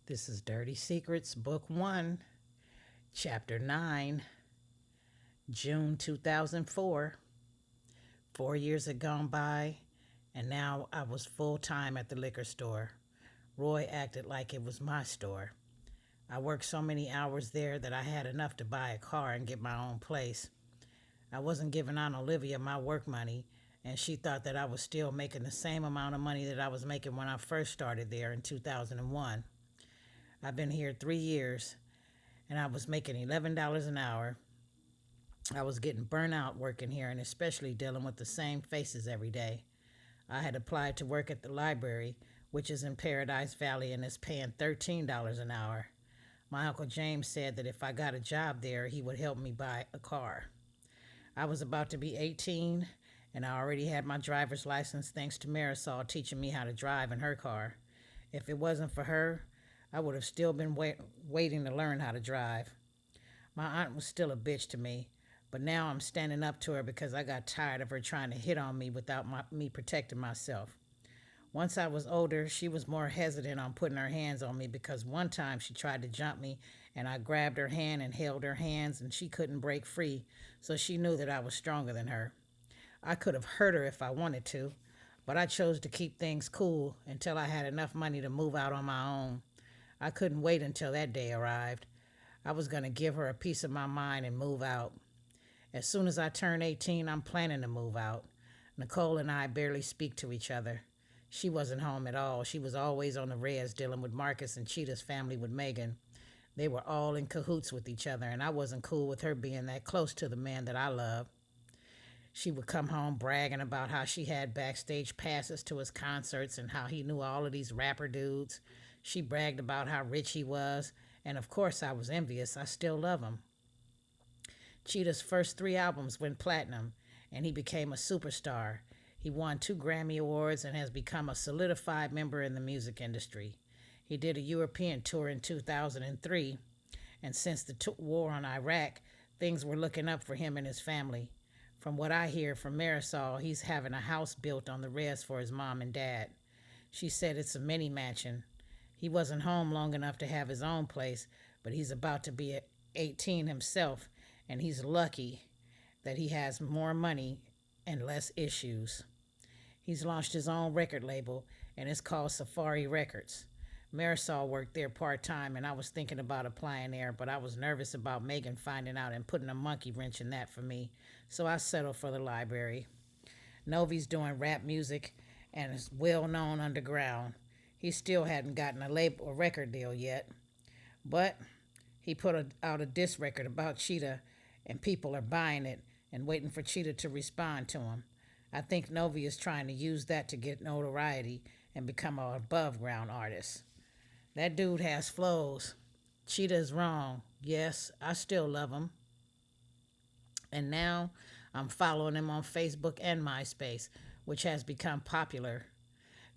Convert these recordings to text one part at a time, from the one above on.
This is Dirty Secrets, Book 1, Chapter 9, June 2004. 4 years had gone by, and now I was full-time at the liquor store. Roy acted like it was my store. I worked so many hours there that I had enough to buy a car and get my own place. I wasn't giving Aunt Olivia my work money, and she thought that I was still making the same amount of money that I was making when I first started there in 2001. I've been here 3 years, and I was making $11 an hour. I was getting burnt out working here, and especially dealing with the same faces every day. I had applied to work at the library, which is in Paradise Valley, and is paying $13 an hour. My Uncle James said that if I got a job there, he would help me buy a car. I was about to be 18, and I already had my driver's license thanks to Marisol teaching me how to drive in her car. If it wasn't for her, I would have still been waiting to learn how to drive. My aunt was still a bitch to me, but now I'm standing up to her because I got tired of her trying to hit on me without me protecting myself. Once I was older, she was more hesitant on putting her hands on me because one time she tried to jump me and I grabbed her hand and held her hands and she couldn't break free, so she knew that I was stronger than her. I could have hurt her if I wanted to, but I chose to keep things cool until I had enough money to move out on my own. I couldn't wait until that day arrived. I was going to give her a piece of my mind and move out. As soon as I turn 18, I'm planning to move out. Nicole and I barely speak to each other. She wasn't home at all. She was always on the res dealing with Marcus and Cheetah's family with Megan. They were all in cahoots with each other, and I wasn't cool with her being that close to the man that I love. She would come home bragging about how she had backstage passes to his concerts and how he knew all of these rapper dudes. She bragged about how rich he was, and of course I was envious. I still love him. Cheetah's first 3 albums went platinum, and he became a superstar. He won 2 Grammy Awards and has become a solidified member in the music industry. He did a European tour in 2003, and since the war on Iraq, things were looking up for him and his family. From what I hear from Marisol, he's having a house built on the res for his mom and dad. She said it's a mini mansion. He wasn't home long enough to have his own place, but he's about to be 18 himself, and he's lucky that he has more money and less issues. He's launched his own record label, and it's called Safari Records. Marisol worked there part-time, and I was thinking about applying there, but I was nervous about Megan finding out and putting a monkey wrench in that for me, so I settled for the library. Novi's doing rap music and is well-known underground. He still hadn't gotten a record deal yet, but he put out a diss record about Cheetah, and people are buying it and waiting for Cheetah to respond to him. I think Novi is trying to use that to get notoriety and become an above-ground artist. That dude has flows. Cheetah is wrong. Yes, I still love him. And now I'm following him on Facebook and MySpace, which has become popular.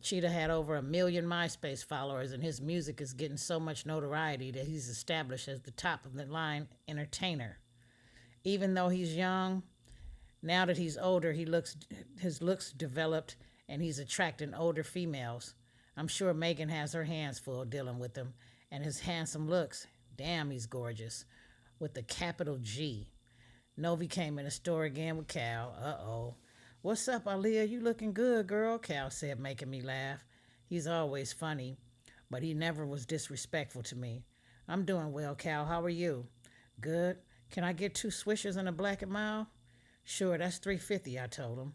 Cheetah had over 1 million MySpace followers, and his music is getting so much notoriety that he's established as the top-of-the-line entertainer. Even though he's young, now that he's older, his looks developed, and he's attracting older females. I'm sure Megan has her hands full dealing with him, and his handsome looks. Damn, he's gorgeous. With a capital G. Novi came in the store again with Cal. Uh-oh. "What's up, Aaliyah? You looking good, girl," Cal said, making me laugh. He's always funny, but he never was disrespectful to me. "I'm doing well, Cal. How are you?" "Good. Can I get 2 swishers and a Black and Mild?" "Sure, that's $3.50, I told him.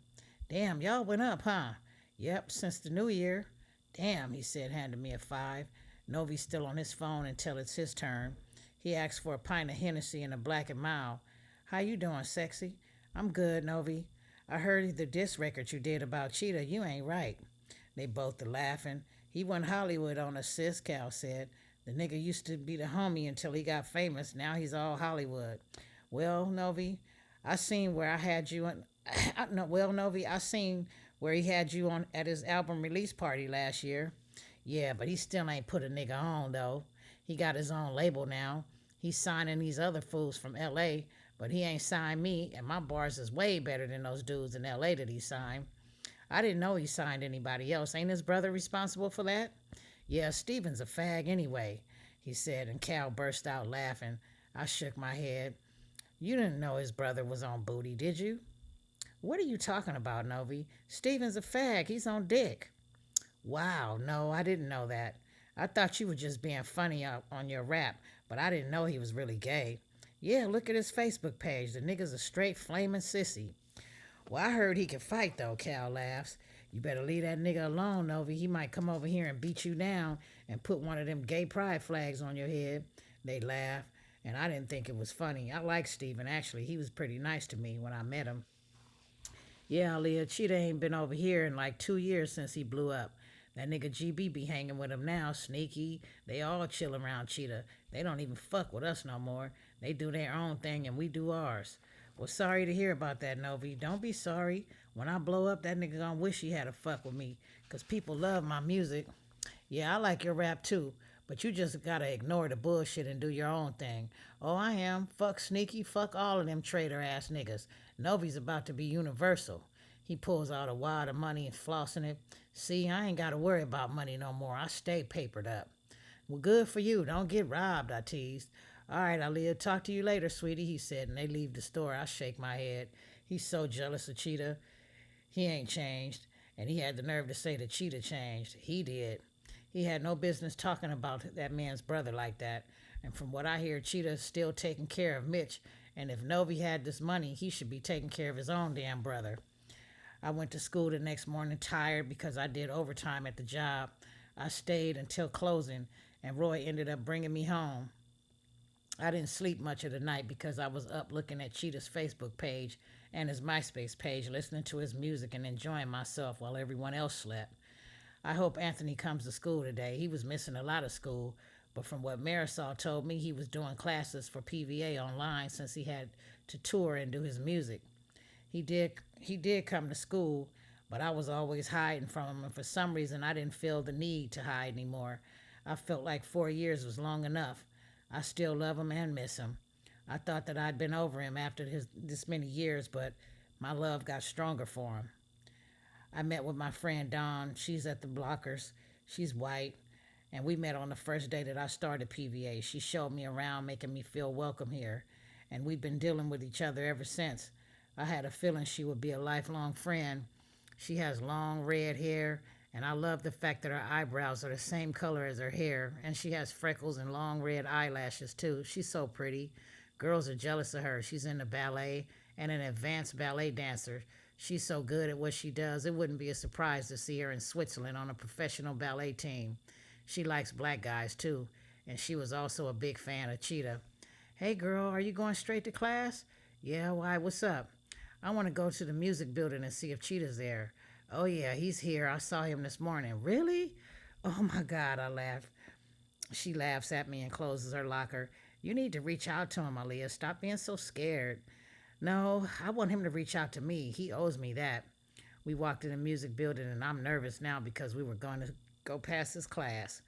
"Damn, y'all went up, huh?" "Yep, since the new year." "Damn," he said, handing me a 5. Novi's still on his phone until it's his turn. He asked for a pint of Hennessy and a Black and Mild. "How you doing, sexy?" "I'm good, Novi. I heard the diss record you did about Cheetah. You ain't right." They both are laughing. "He went Hollywood on us, sis," Cal said. "The nigga used to be the homie until he got famous. Now he's all Hollywood." "Well, Novi, I seen where I had you on. Novi, I seen where he had you on at his album release party last year." "Yeah, but he still ain't put a nigga on, though. He got his own label now. He's signing these other fools from L.A., but he ain't signed me, and my bars is way better than those dudes in L.A. that he signed." "I didn't know he signed anybody else. Ain't his brother responsible for that?" Yeah, Steven's a fag anyway, he said, and Cal burst out laughing. I shook my head. You didn't know his brother was on booty, did you? What are you talking about, Novi? Steven's a fag. He's on dick. Wow, no, I didn't know that. I thought you were just being funny on your rap, but I didn't know he was really gay. Yeah, look at his Facebook page. The nigga's a straight flaming sissy. Well, I heard he could fight, though, Cal laughs. You better leave that nigga alone, Novi. He might come over here and beat you down and put one of them gay pride flags on your head. They laugh, and I didn't think it was funny. I like Steven, actually. He was pretty nice to me when I met him. Yeah, Aaliyah, Cheetah ain't been over here in like 2 years since he blew up. That nigga GB be hanging with him now, sneaky. They all chill around Cheetah. They don't even fuck with us no more. They do their own thing and we do ours. Well, sorry to hear about that, Novi. Don't be sorry. When I blow up, that nigga gonna wish he had a fuck with me. Cause people love my music. Yeah, I like your rap too. But you just gotta ignore the bullshit and do your own thing. Oh, I am. Fuck Sneaky. Fuck all of them traitor ass niggas. Novi's about to be universal. He pulls out a wad of money and flossing it. See, I ain't gotta worry about money no more. I stay papered up. Well, good for you. Don't get robbed, I teased. All right, Aaliyah, talk to you later, sweetie, he said, and they leave the store. I shake my head. He's so jealous of Cheetah. He ain't changed. And he had the nerve to say that Cheetah changed. He did. He had no business talking about that man's brother like that. And from what I hear, Cheetah's still taking care of Mitch. And if Novi had this money, he should be taking care of his own damn brother. I went to school the next morning tired because I did overtime at the job. I stayed until closing, and Roy ended up bringing me home. I didn't sleep much of the night because I was up looking at Cheetah's Facebook page and his MySpace page, listening to his music and enjoying myself while everyone else slept. I hope Anthony comes to school today. He was missing a lot of school, but from what Marisol told me, he was doing classes for PVA online since he had to tour and do his music. He did come to school, but I was always hiding from him, and for some reason I didn't feel the need to hide anymore. I felt like 4 years was long enough. I still love him and miss him. I thought that I'd been over him after this many years, but my love got stronger for him. I met with my friend Dawn. She's at the Blockers. She's white. And we met on the first day that I started PVA. She showed me around, making me feel welcome here. And we've been dealing with each other ever since. I had a feeling she would be a lifelong friend. She has long red hair, and I love the fact that her eyebrows are the same color as her hair, and she has freckles and long red eyelashes too. She's so pretty. Girls are jealous of her. She's into ballet and an advanced ballet dancer. She's so good at what she does, it wouldn't be a surprise to see her in Switzerland on a professional ballet team. She likes black guys too, and she was also a big fan of Cheetah. Hey girl, are you going straight to class? Yeah, why, what's up? I want to go to the music building and see if Cheetah's there. Oh yeah, he's here. I saw him this morning. Really? Oh my God, I laughed. She laughs at me and closes her locker. You need to reach out to him, Aaliyah. Stop being so scared. No, I want him to reach out to me. He owes me that. We walked in the music building, and I'm nervous now because we were going to go past his class.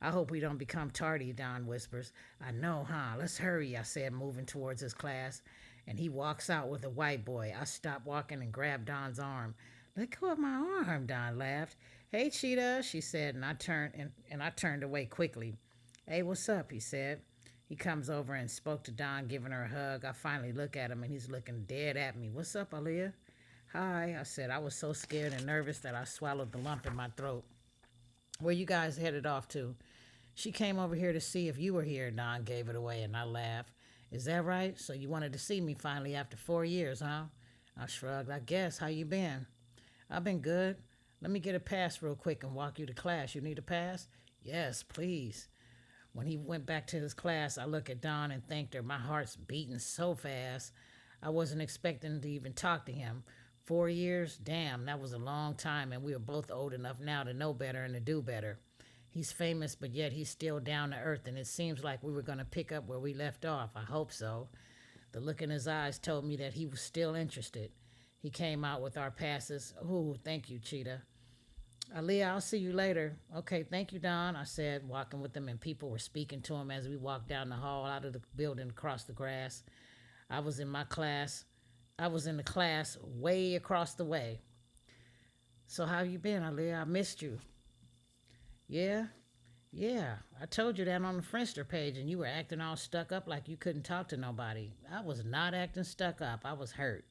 I hope we don't become tardy, Don whispers. I know, huh? Let's hurry, I said, moving towards his class. And he walks out with a white boy. I stopped walking and grabbed Don's arm. Let go of my arm, Don laughed. Hey, Cheetah, she said, and I turned away quickly. Hey, what's up, he said. He comes over and spoke to Don, giving her a hug. I finally look at him, and he's looking dead at me. What's up, Aaliyah? Hi, I said. I was so scared and nervous that I swallowed the lump in my throat. Where you guys headed off to? She came over here to see if you were here, Don gave it away, and I laughed. Is that right? So you wanted to see me finally after 4 years, huh? I shrugged. I guess. How you been? I've been good. Let me get a pass real quick and walk you to class. You need a pass? Yes, please. When he went back to his class, I looked at Dawn and thanked her. My heart's beating so fast. I wasn't expecting to even talk to him. 4 years? Damn, that was a long time, and we were both old enough now to know better and to do better. He's famous, but yet he's still down to earth, and it seems like we were going to pick up where we left off. I hope so. The look in his eyes told me that he was still interested. He came out with our passes. Ooh, thank you, Cheetah. Aaliyah, I'll see you later. Okay, thank you, Don, I said, walking with him, and people were speaking to him as we walked down the hall out of the building across the grass. I was in my class. I was in the class way across the way. So how you been, Aaliyah? I missed you. Yeah? Yeah, I told you that on the Friendster page, and you were acting all stuck up like you couldn't talk to nobody. I was not acting stuck up. I was hurt.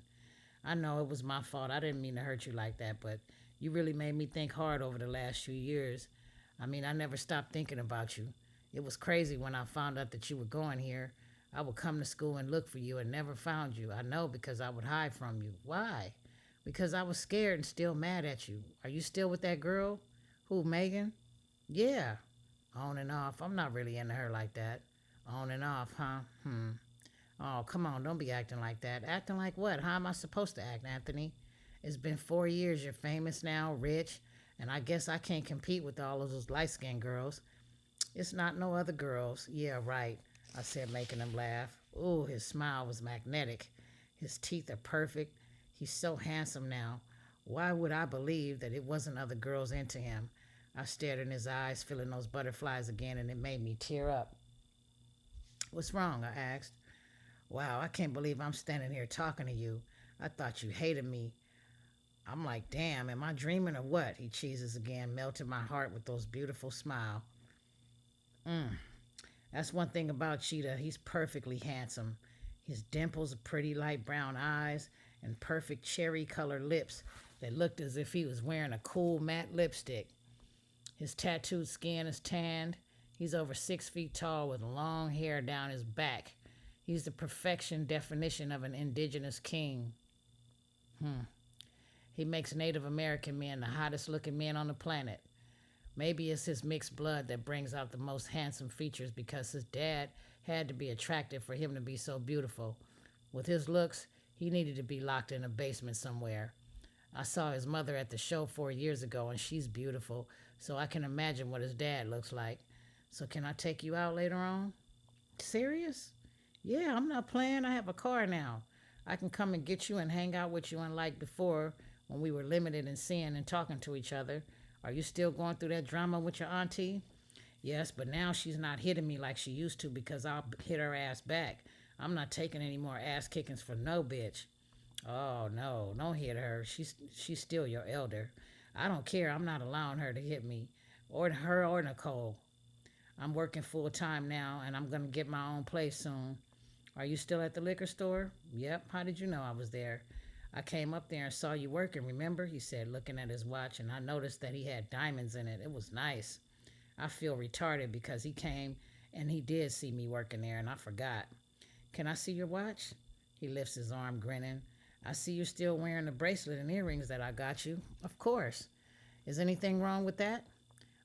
I know it was my fault. I didn't mean to hurt you like that, but you really made me think hard over the last few years. I mean, I never stopped thinking about you. It was crazy when I found out that you were going here. I would come to school and look for you and never found you. I know because I would hide from you. Why? Because I was scared and still mad at you. Are you still with that girl? Who, Megan? Yeah. On and off. I'm not really into her like that. On and off, huh? Oh, come on, don't be acting like that. Acting like what? How am I supposed to act, Anthony? It's been 4 years. You're famous now, rich, and I guess I can't compete with all of those light skinned girls. It's not no other girls. Yeah, right, I said, making him laugh. Ooh, his smile was magnetic. His teeth are perfect. He's so handsome now. Why would I believe that it wasn't other girls into him? I stared in his eyes, feeling those butterflies again, and it made me tear up. What's wrong? I asked. Wow, I can't believe I'm standing here talking to you. I thought you hated me. I'm like, damn, am I dreaming or what? He cheeses again, melted my heart with those beautiful smile. Mm. That's one thing about Cheetah. He's perfectly handsome. His dimples, pretty light brown eyes, and perfect cherry colored lips that looked as if he was wearing a cool matte lipstick. His tattooed skin is tanned. He's over 6 feet tall with long hair down his back. He's the perfection definition of an indigenous king. Hmm. He makes Native American men the hottest looking men on the planet. Maybe it's his mixed blood that brings out the most handsome features because his dad had to be attractive for him to be so beautiful. With his looks, he needed to be locked in a basement somewhere. I saw his mother at the show 4 years ago, and she's beautiful, so I can imagine what his dad looks like. So, can I take you out later on? Serious? Yeah, I'm not playing. I have a car now. I can come and get you and hang out with you unlike before when we were limited in seeing and talking to each other. Are you still going through that drama with your auntie? Yes, but now she's not hitting me like she used to because I'll hit her ass back. I'm not taking any more ass kickings for no bitch. Oh no, don't hit her. She's still your elder. I don't care. I'm not allowing her to hit me. Or her or Nicole. I'm working full time now and I'm gonna get my own place soon. Are you still at the liquor store? Yep. How did you know I was there? I came up there and saw you working, remember? He said, looking at his watch, and I noticed that he had diamonds in it. It was nice. I feel retarded because he came and he did see me working there, and I forgot. Can I see your watch? He lifts his arm, grinning. I see you're still wearing the bracelet and earrings that I got you. Of course. Is anything wrong with that?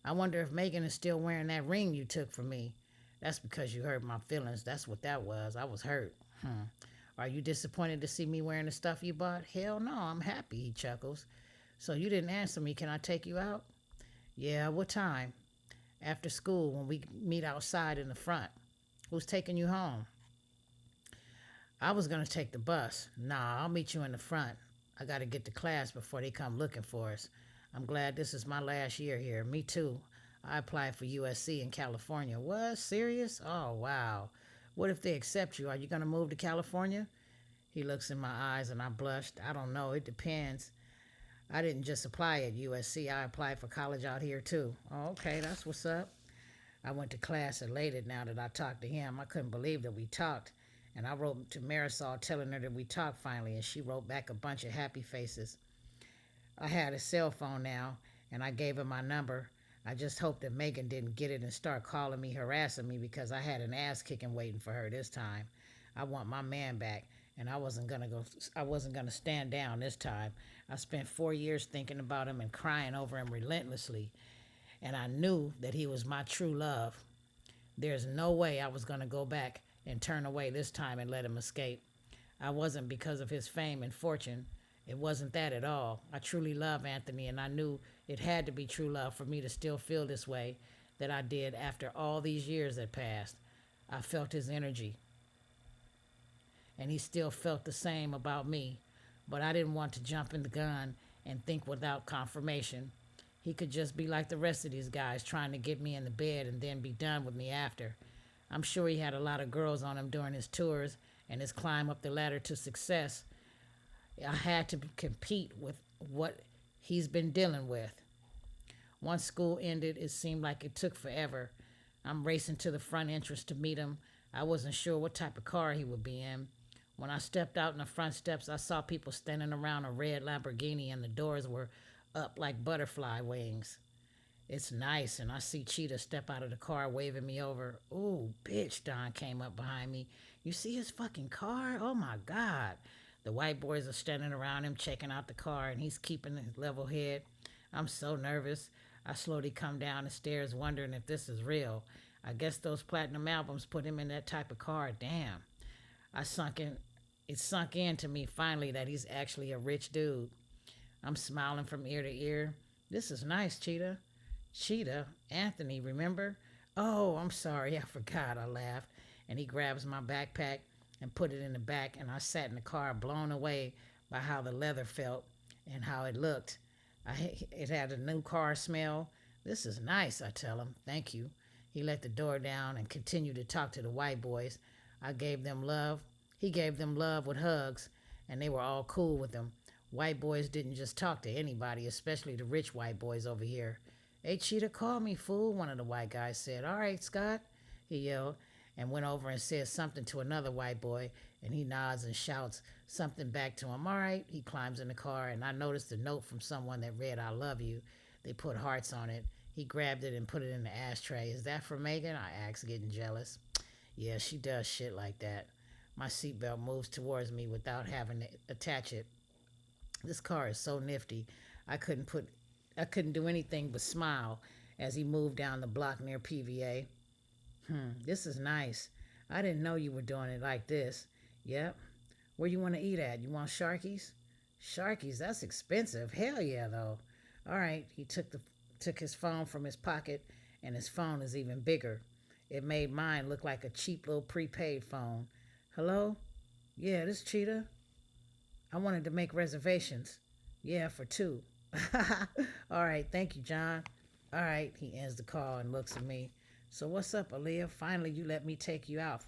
I wonder if Megan is still wearing that ring you took from me. That's because you hurt my feelings. That's what that was. I was hurt. Are you disappointed to see me wearing the stuff you bought? Hell no, I'm happy, he chuckles. So you didn't answer me. Can I take you out? Yeah, what time? After school when we meet outside in the front. Who's taking you home? I was going to take the bus. Nah, I'll meet you in the front. I got to get to class before they come looking for us. I'm glad this is my last year here. Me too. I applied for USC in California. What? Serious? Oh, wow. What if they accept you? Are you going to move to California? He looks in my eyes and I blushed. I don't know. It depends. I didn't just apply at USC. I applied for college out here too. Oh, okay, that's what's up. I went to class elated now that I talked to him. I couldn't believe that we talked. And I wrote to Marisol telling her that we talked finally, and she wrote back a bunch of happy faces. I had a cell phone now, and I gave her my number. I just hoped that Megan didn't get it and start calling me, harassing me because I had an ass kicking waiting for her this time. I want my man back, and I wasn't gonna stand down this time. I spent 4 years thinking about him and crying over him relentlessly, and I knew that he was my true love. There's no way I was gonna go back and turn away this time and let him escape. I wasn't because of his fame and fortune. It wasn't that at all. I truly love Anthony, and I knew it had to be true love for me to still feel this way that I did after all these years that passed. I felt his energy, and he still felt the same about me. But I didn't want to jump in the gun and think without confirmation. He could just be like the rest of these guys, trying to get me in the bed and then be done with me after. I'm sure he had a lot of girls on him during his tours and his climb up the ladder to success. I had to compete with what he's been dealing with. Once school ended, it seemed like it took forever. I'm racing to the front entrance to meet him. I wasn't sure what type of car he would be in. When I stepped out in the front steps, I saw people standing around a red Lamborghini and the doors were up like butterfly wings. It's nice, and I see Cheetah step out of the car waving me over. Ooh, bitch, Don came up behind me. You see his fucking car? Oh my God. The white boys are standing around him checking out the car, and he's keeping his level head. I'm so nervous. I slowly come down the stairs wondering if this is real. I guess those platinum albums put him in that type of car. Damn. I sunk in it sunk in to me finally that he's actually a rich dude. I'm smiling from ear to ear. This is nice, Cheetah. Cheetah? Anthony, remember? Oh, I'm sorry, I forgot, I laughed. And he grabs my backpack and put it in the back, and I sat in the car blown away by how the leather felt and how it looked. It had a new car smell. This is nice, I tell him. Thank you. He let the door down and continued to talk to the white boys. I gave them love. He gave them love with hugs, and they were all cool with him. White boys didn't just talk to anybody, especially the rich white boys over here. Hey, Cheetah, call me, fool, one of the white guys said. All right, Scott, he yelled, and went over and said something to another white boy, and he nods and shouts something back to him. All right, he climbs in the car, and I noticed a note from someone that read, I love you. They put hearts on it. He grabbed it and put it in the ashtray. Is that for Megan? I asked, getting jealous. Yeah, she does shit like that. My seatbelt moves towards me without having to attach it. This car is so nifty. I couldn't put I couldn't do anything but smile as he moved down the block near PVA. This is nice. I didn't know you were doing it like this. Yep. Where you want to eat at? You want Sharky's? Sharky's, that's expensive. Hell yeah, though. All right, he took his phone from his pocket, and his phone is even bigger. It made mine look like a cheap little prepaid phone. Hello? Yeah, this Cheetah. I wanted to make reservations. Yeah, for two. All right, thank you, John. All right, he ends the call and looks at me. So what's up, Aaliyah? Finally, you let me take you out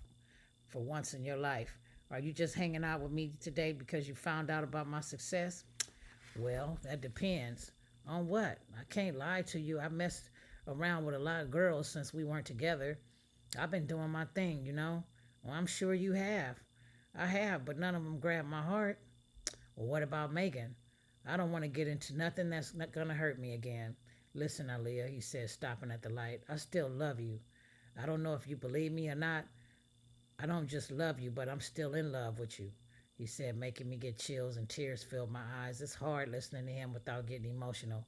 for once in your life. Are you just hanging out with me today because you found out about my success? Well, that depends. On what? I can't lie to you. I messed around with a lot of girls since we weren't together. I've been doing my thing, you know. Well, I'm sure you have. I have, but none of them grabbed my heart. Well, what about Megan? I don't want to get into nothing that's not going to hurt me again. Listen, Aaliyah, he said, stopping at the light. I still love you. I don't know if you believe me or not. I don't just love you, but I'm still in love with you, he said, making me get chills and tears filled my eyes. It's hard listening to him without getting emotional.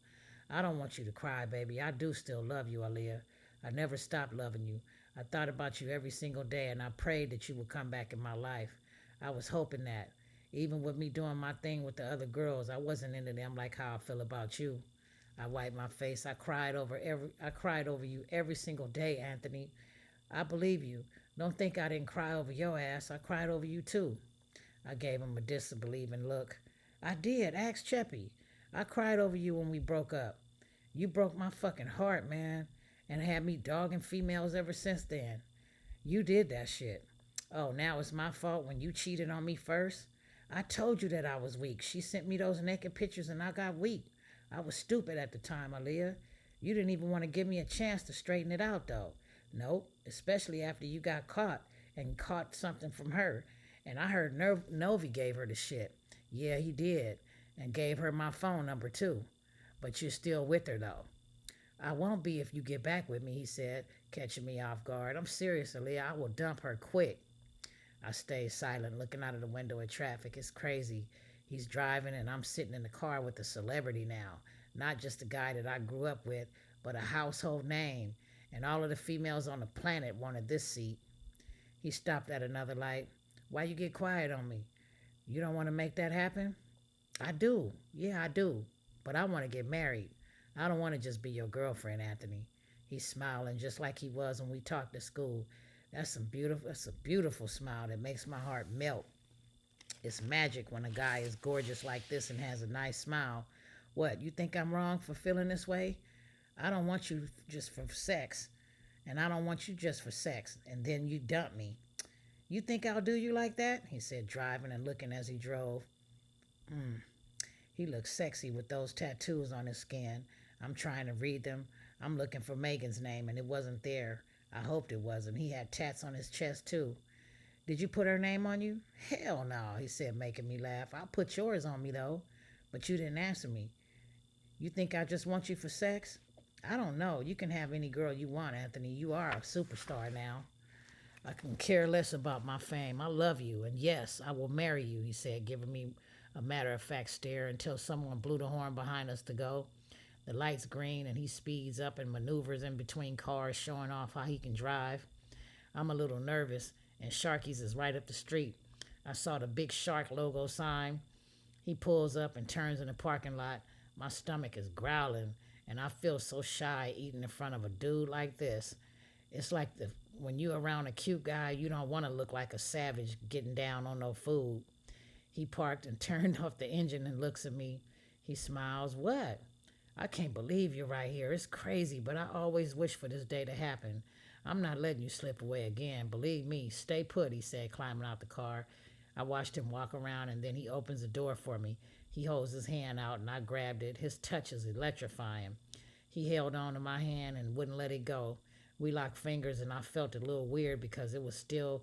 I don't want you to cry, baby. I do still love you, Aaliyah. I never stopped loving you. I thought about you every single day, and I prayed that you would come back in my life. I was hoping that. Even with me doing my thing with the other girls, I wasn't into them like how I feel about you. I wiped my face. I cried over you every single day, Anthony. I believe you. Don't think I didn't cry over your ass. I cried over you too. I gave him a disbelieving look. I did. Ask Cheppy. I cried over you when we broke up. You broke my fucking heart, man, and had me dogging females ever since then. You did that shit. Oh, now it's my fault when you cheated on me first? I told you that I was weak. She sent me those naked pictures and I got weak. I was stupid at the time, Aaliyah. You didn't even want to give me a chance to straighten it out, though. Nope, especially after you got caught and caught something from her. And I heard Novi gave her the shit. Yeah, he did. And gave her my phone number, too. But you're still with her, though. I won't be if you get back with me, he said, catching me off guard. I'm serious, Aaliyah. I will dump her quick. I stayed silent, looking out of the window at traffic. It's crazy. He's driving, and I'm sitting in the car with a celebrity now. Not just a guy that I grew up with, but a household name. And all of the females on the planet wanted this seat. He stopped at another light. Why you get quiet on me? You don't want to make that happen? I do. Yeah, I do. But I want to get married. I don't want to just be your girlfriend, Anthony. He's smiling just like he was when we talked at school. That's a beautiful smile that makes my heart melt. It's magic when a guy is gorgeous like this and has a nice smile. What, you think I'm wrong for feeling this way? I don't want you just for sex. And I don't want you just for sex. And then you dump me. You think I'll do you like that? He said, driving and looking as he drove. He looked sexy with those tattoos on his skin. I'm trying to read them. I'm looking for Megan's name and it wasn't there. I hoped it wasn't. He had tats on his chest too. Did you put her name on you? Hell no, he said, making me laugh. I'll put yours on me though. But you didn't answer me. You think I just want you for sex? I don't know. You can have any girl you want, Anthony. You are a superstar now. I can care less about my fame. I love you, and yes, I will marry you, he said, giving me a matter of fact stare until someone blew the horn behind us to go. The light's green, and he speeds up and maneuvers in between cars, showing off how he can drive. I'm a little nervous, and Sharky's is right up the street. I saw the big shark logo sign. He pulls up and turns in the parking lot. My stomach is growling, and I feel so shy eating in front of a dude like this. It's like when you're around a cute guy, you don't want to look like a savage getting down on no food. He parked and turned off the engine and looks at me. He smiles. What? I can't believe you're right here. It's crazy, but I always wish for this day to happen. I'm not letting you slip away again. Believe me, stay put, he said, climbing out the car. I watched him walk around and then he opens the door for me. He holds his hand out and I grabbed it. His touch is electrifying. He held on to my hand and wouldn't let it go. We locked fingers and I felt a little weird because it was still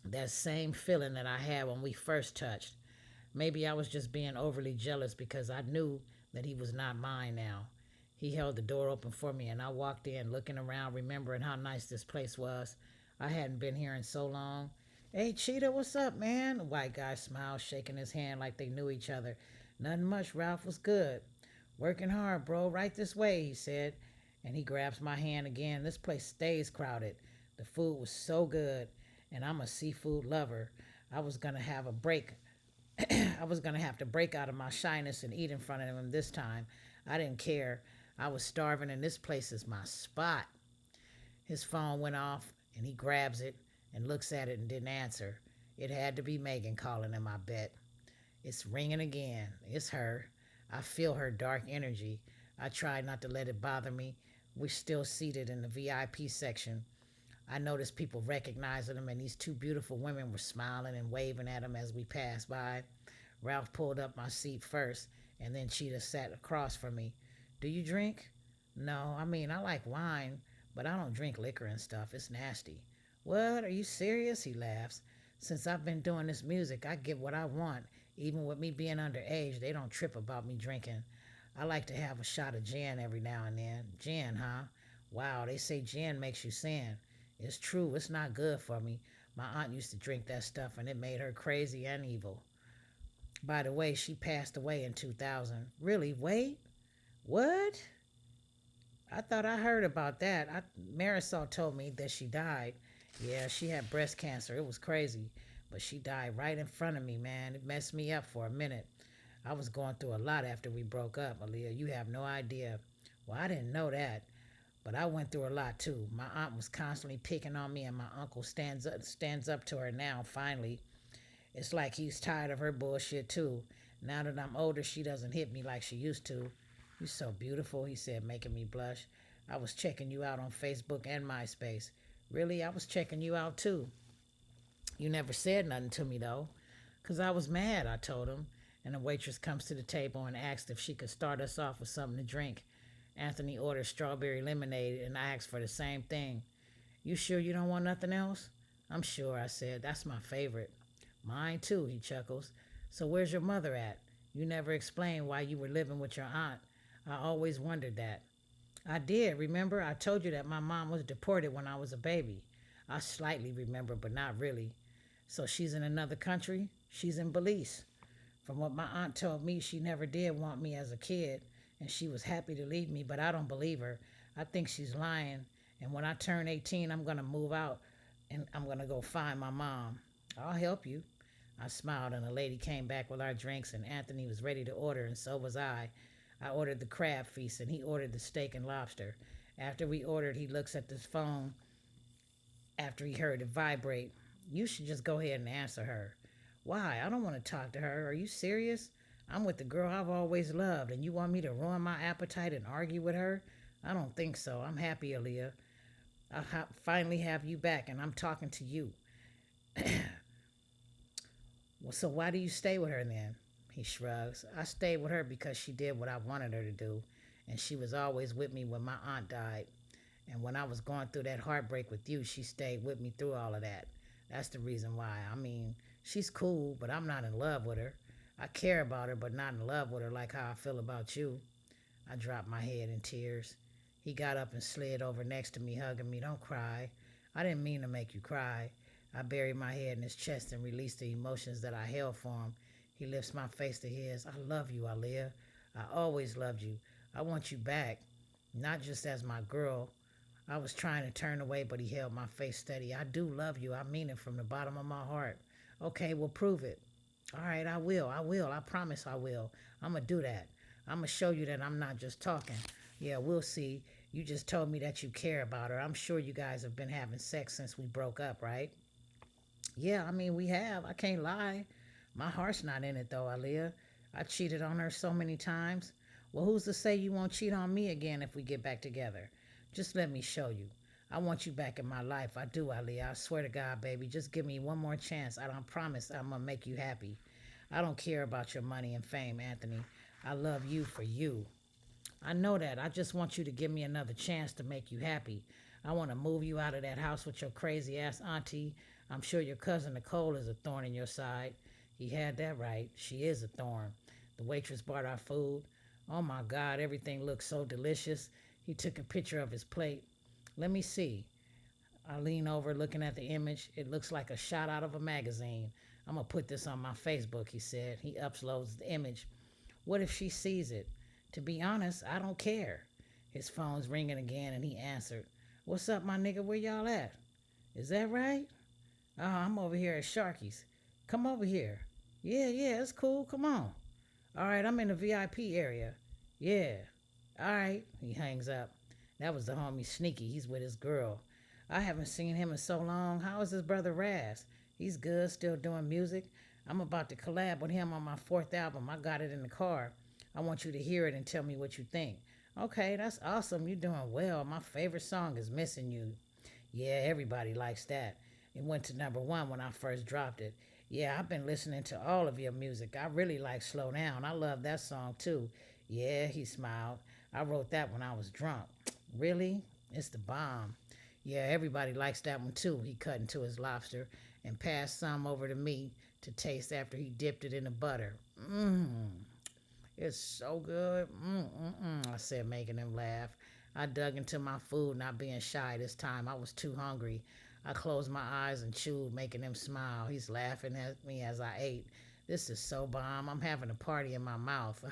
that same feeling that I had when we first touched. Maybe I was just being overly jealous because I knew that he was not mine now. He held the door open for me and I walked in, looking around, remembering how nice this place was. I hadn't been here in so long. Hey, Cheetah, what's up, man? The white guy smiled, shaking his hand like they knew each other. Nothing much, Ralph. Was good. Working hard, bro. Right this way, he said. And he grabs my hand again. This place stays crowded. The food was so good, and I'm a seafood lover. I was going to have a break. I was going to have to break out of my shyness and eat in front of him this time. I didn't care. I was starving, and this place is my spot. His phone went off, and he grabs it and looks at it and didn't answer. It had to be Megan calling him, I bet. It's ringing again. It's her. I feel her dark energy. I tried not to let it bother me. We're still seated in the VIP section. I noticed people recognizing him, and these two beautiful women were smiling and waving at him as we passed by. Ralph pulled up my seat first, and then Cheetah sat across from me. Do you drink? No, I mean, I like wine, but I don't drink liquor and stuff. It's nasty. What? Are you serious? He laughs. Since I've been doing this music, I get what I want. Even with me being underage, they don't trip about me drinking. I like to have a shot of gin every now and then. Gin, huh? Wow, they say gin makes you sin. It's true, it's not good for me. My aunt used to drink that stuff and it made her crazy and evil. By the way, she passed away in 2000. Really? Wait? What? I thought I heard about that. Marisol told me that she died. Yeah, she had breast cancer. It was crazy. But she died right in front of me, man. It messed me up for a minute. I was going through a lot after we broke up, Aaliyah. You have no idea. Well, I didn't know that. But I went through a lot too. My aunt was constantly picking on me, and my uncle stands up to her now, finally. It's like he's tired of her bullshit too. Now that I'm older, she doesn't hit me like she used to. You're so beautiful, he said, making me blush. I was checking you out on Facebook and MySpace. Really? I was checking you out too. You never said nothing to me though. 'Cause I was mad, I told him. And the waitress comes to the table and asked if she could start us off with something to drink. Anthony ordered strawberry lemonade and I asked for the same thing. You sure you don't want nothing else? I'm sure, I said. That's my favorite. Mine too, he chuckles. So where's your mother at? You never explained why you were living with your aunt. I always wondered that. I did. Remember, I told you that my mom was deported when I was a baby. I slightly remember, but not really. So she's in another country? She's in Belize. From what my aunt told me, she never did want me as a kid, and she was happy to leave me, but I don't believe her. I think she's lying, and when I turn 18, I'm going to move out, and I'm going to go find my mom. I'll help you. I smiled, and a lady came back with our drinks, and Anthony was ready to order, and so was I. I ordered the crab feast, and he ordered the steak and lobster. After we ordered, he looks at his phone after he heard it vibrate. You should just go ahead and answer her. Why? I don't want to talk to her. Are you serious? I'm with the girl I've always loved, and you want me to ruin my appetite and argue with her? I don't think so. I'm happy, Aaliyah. Finally have you back, and I'm talking to you. Well, so why do you stay with her then? He shrugs. I stayed with her because she did what I wanted her to do, And she was always with me when my aunt died. And when I was going through that heartbreak with you, she stayed with me through all of that. That's the reason why. I mean, she's cool, but I'm not in love with her. I care about her, but not in love with her like how I feel about you. I dropped my head in tears. He got up and slid over next to me, hugging me. Don't cry. I didn't mean to make you cry. I buried my head in his chest and released the emotions that I held for him. He lifts my face to his. I love you, Aaliyah. I always loved you. I want you back, not just as my girl. I was trying to turn away, but he held my face steady. I do love you. I mean it from the bottom of my heart. Okay, well, prove it. All right, I will. I will. I promise I will. I'm going to do that. I'm going to show you that I'm not just talking. Yeah, we'll see. You just told me that you care about her. I'm sure you guys have been having sex since we broke up, right? Yeah, I mean, we have. I can't lie. My heart's not in it, though, Aaliyah. I cheated on her so many times. Well, who's to say you won't cheat on me again if we get back together? Just let me show you. I want you back in my life. I do, Aaliyah. I swear to God, baby. Just give me one more chance. I don't promise I'm going to make you happy. I don't care about your money and fame, Anthony. I love you for you. I know that. I just want you to give me another chance to make you happy. I want to move you out of that house with your crazy ass auntie. I'm sure your cousin Nicole is a thorn in your side. He had that right. She is a thorn. The waitress brought our food. Oh my God, everything looked so delicious. He took a picture of his plate. Let me see. I lean over looking at the image. It looks like a shot out of a magazine. I'm going to put this on my Facebook, he said. He uploads the image. What if she sees it? To be honest, I don't care. His phone's ringing again and he answered. What's up, my nigga? Where y'all at? Is that right? Oh, I'm over here at Sharky's. Come over here. Yeah, yeah, it's cool. Come on. All right, I'm in the VIP area. Yeah. All right. He hangs up. That was the homie Sneaky. He's with his girl. I haven't seen him in so long. How is his brother Raz? He's good, still doing music. I'm about to collab with him on my fourth album. I got it in the car. I want you to hear it and tell me what you think. Okay, that's awesome. You're doing well. My favorite song is Missing You. Yeah, everybody likes that. It went to number one when I first dropped it. Yeah, I've been listening to all of your music. I really like Slow Down. I love that song too. Yeah, he smiled. I wrote that when I was drunk. Really? It's the bomb. Yeah, everybody likes that one too. He cut into his lobster and passed some over to me to taste after he dipped it in the butter. Mmm. It's so good. I said, making him laugh. I dug into my food, not being shy this time. I was too hungry. I closed my eyes and chewed, making him smile. He's laughing at me as I ate. This is so bomb. I'm having a party in my mouth.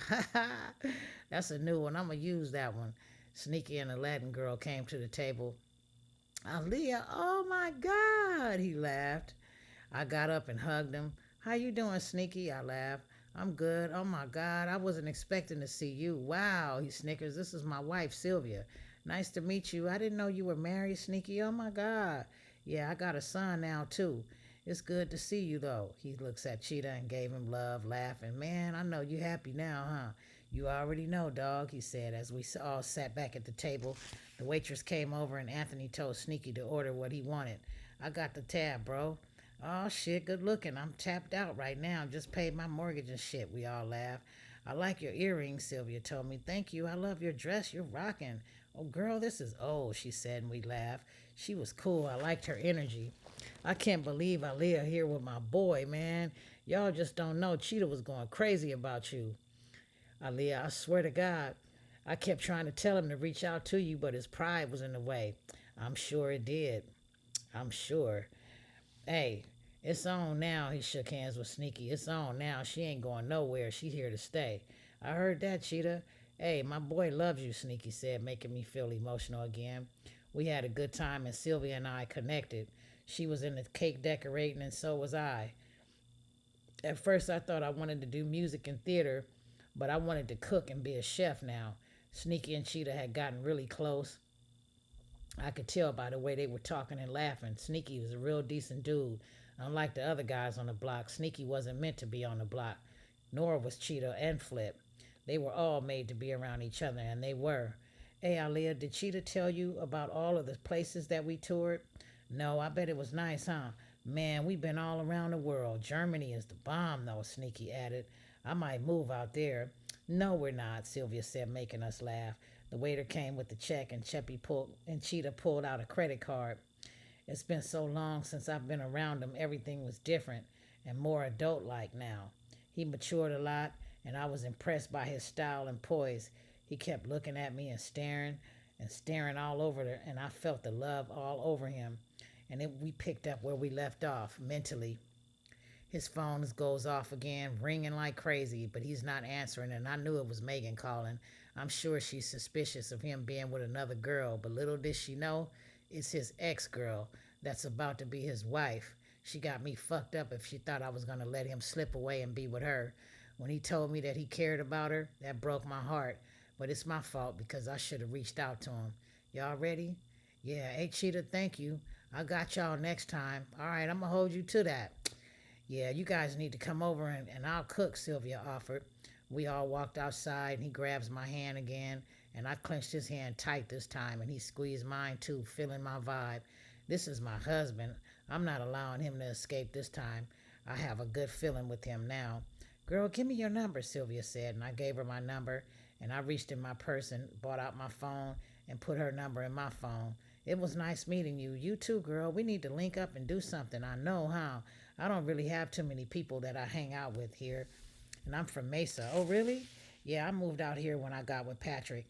That's a new one. I'm going to use that one. Sneaky and the Latin girl came to the table. Aaliyah, oh my God, he laughed. I got up and hugged him. How you doing, Sneaky? I laughed. I'm good. Oh my God, I wasn't expecting to see you. Wow, he snickers. This is my wife, Sylvia. Nice to meet you. I didn't know you were married, Sneaky. Oh my God. Yeah, I got a son now, too. It's good to see you, though. He looks at Cheetah and gave him love, laughing. Man, I know you happy now, huh? You already know, dog, he said as we all sat back at the table. The waitress came over and Anthony told Sneaky to order what he wanted. I got the tab, bro. Oh, shit, good looking. I'm tapped out right now. Just paid my mortgage and shit. We all laughed. I like your earrings, Sylvia told me. Thank you. I love your dress. You're rocking. Oh, girl, this is old, she said, and we laughed. She was cool. I liked her energy. I can't believe Aaliyah here with my boy, man. Y'all just don't know. Cheetah was going crazy about you. Aaliyah, I swear to God, I kept trying to tell him to reach out to you, but his pride was in the way. I'm sure it did. I'm sure. Hey, it's on now. He shook hands with Sneaky. It's on now. She ain't going nowhere. She here to stay. I heard that, Cheetah. Hey, my boy loves you, Sneaky said, making me feel emotional again. We had a good time and Sylvia and I connected. She was in the cake decorating and so was I. At first I thought I wanted to do music and theater, but I wanted to cook and be a chef now. Sneaky and Cheetah had gotten really close. I could tell by the way they were talking and laughing. Sneaky was a real decent dude. Unlike the other guys on the block, Sneaky wasn't meant to be on the block, nor was Cheetah and Flip. They were all made to be around each other, and they were. Hey, Aaliyah, did Cheetah tell you about all of the places that we toured? No, I bet it was nice, huh? Man, we've been all around the world. Germany is the bomb, though, Sneaky added. I might move out there. No, we're not, Sylvia said, making us laugh. The waiter came with the check and Cheetah pulled out a credit card. It's been so long since I've been around him, everything was different and more adult like now. He matured a lot, and I was impressed by his style and poise. He kept looking at me and staring all over there, and I felt the love all over him. And we picked up where we left off mentally. His phone goes off again, ringing like crazy, but he's not answering, and I knew it was Megan calling. I'm sure she's suspicious of him being with another girl, but little did she know it's his ex-girl that's about to be his wife. She got me fucked up if she thought I was going to let him slip away and be with her. When he told me that he cared about her, that broke my heart, but it's my fault because I should have reached out to him. Y'all ready? Yeah, hey Cheetah, thank you. I got y'all next time. All right, I'm going to hold you to that. Yeah, you guys need to come over and I'll cook, Sylvia offered. We all walked outside and he grabs my hand again and I clenched his hand tight this time and he squeezed mine too, feeling my vibe. This is my husband. I'm not allowing him to escape this time. I have a good feeling with him now. Girl, give me your number, Sylvia said, and I gave her my number and I reached in my purse and brought out my phone and put her number in my phone. It was nice meeting you. You too, girl. We need to link up and do something. I know how. I don't really have too many people that I hang out with here. And I'm from Mesa. Oh, really? Yeah, I moved out here when I got with Patrick.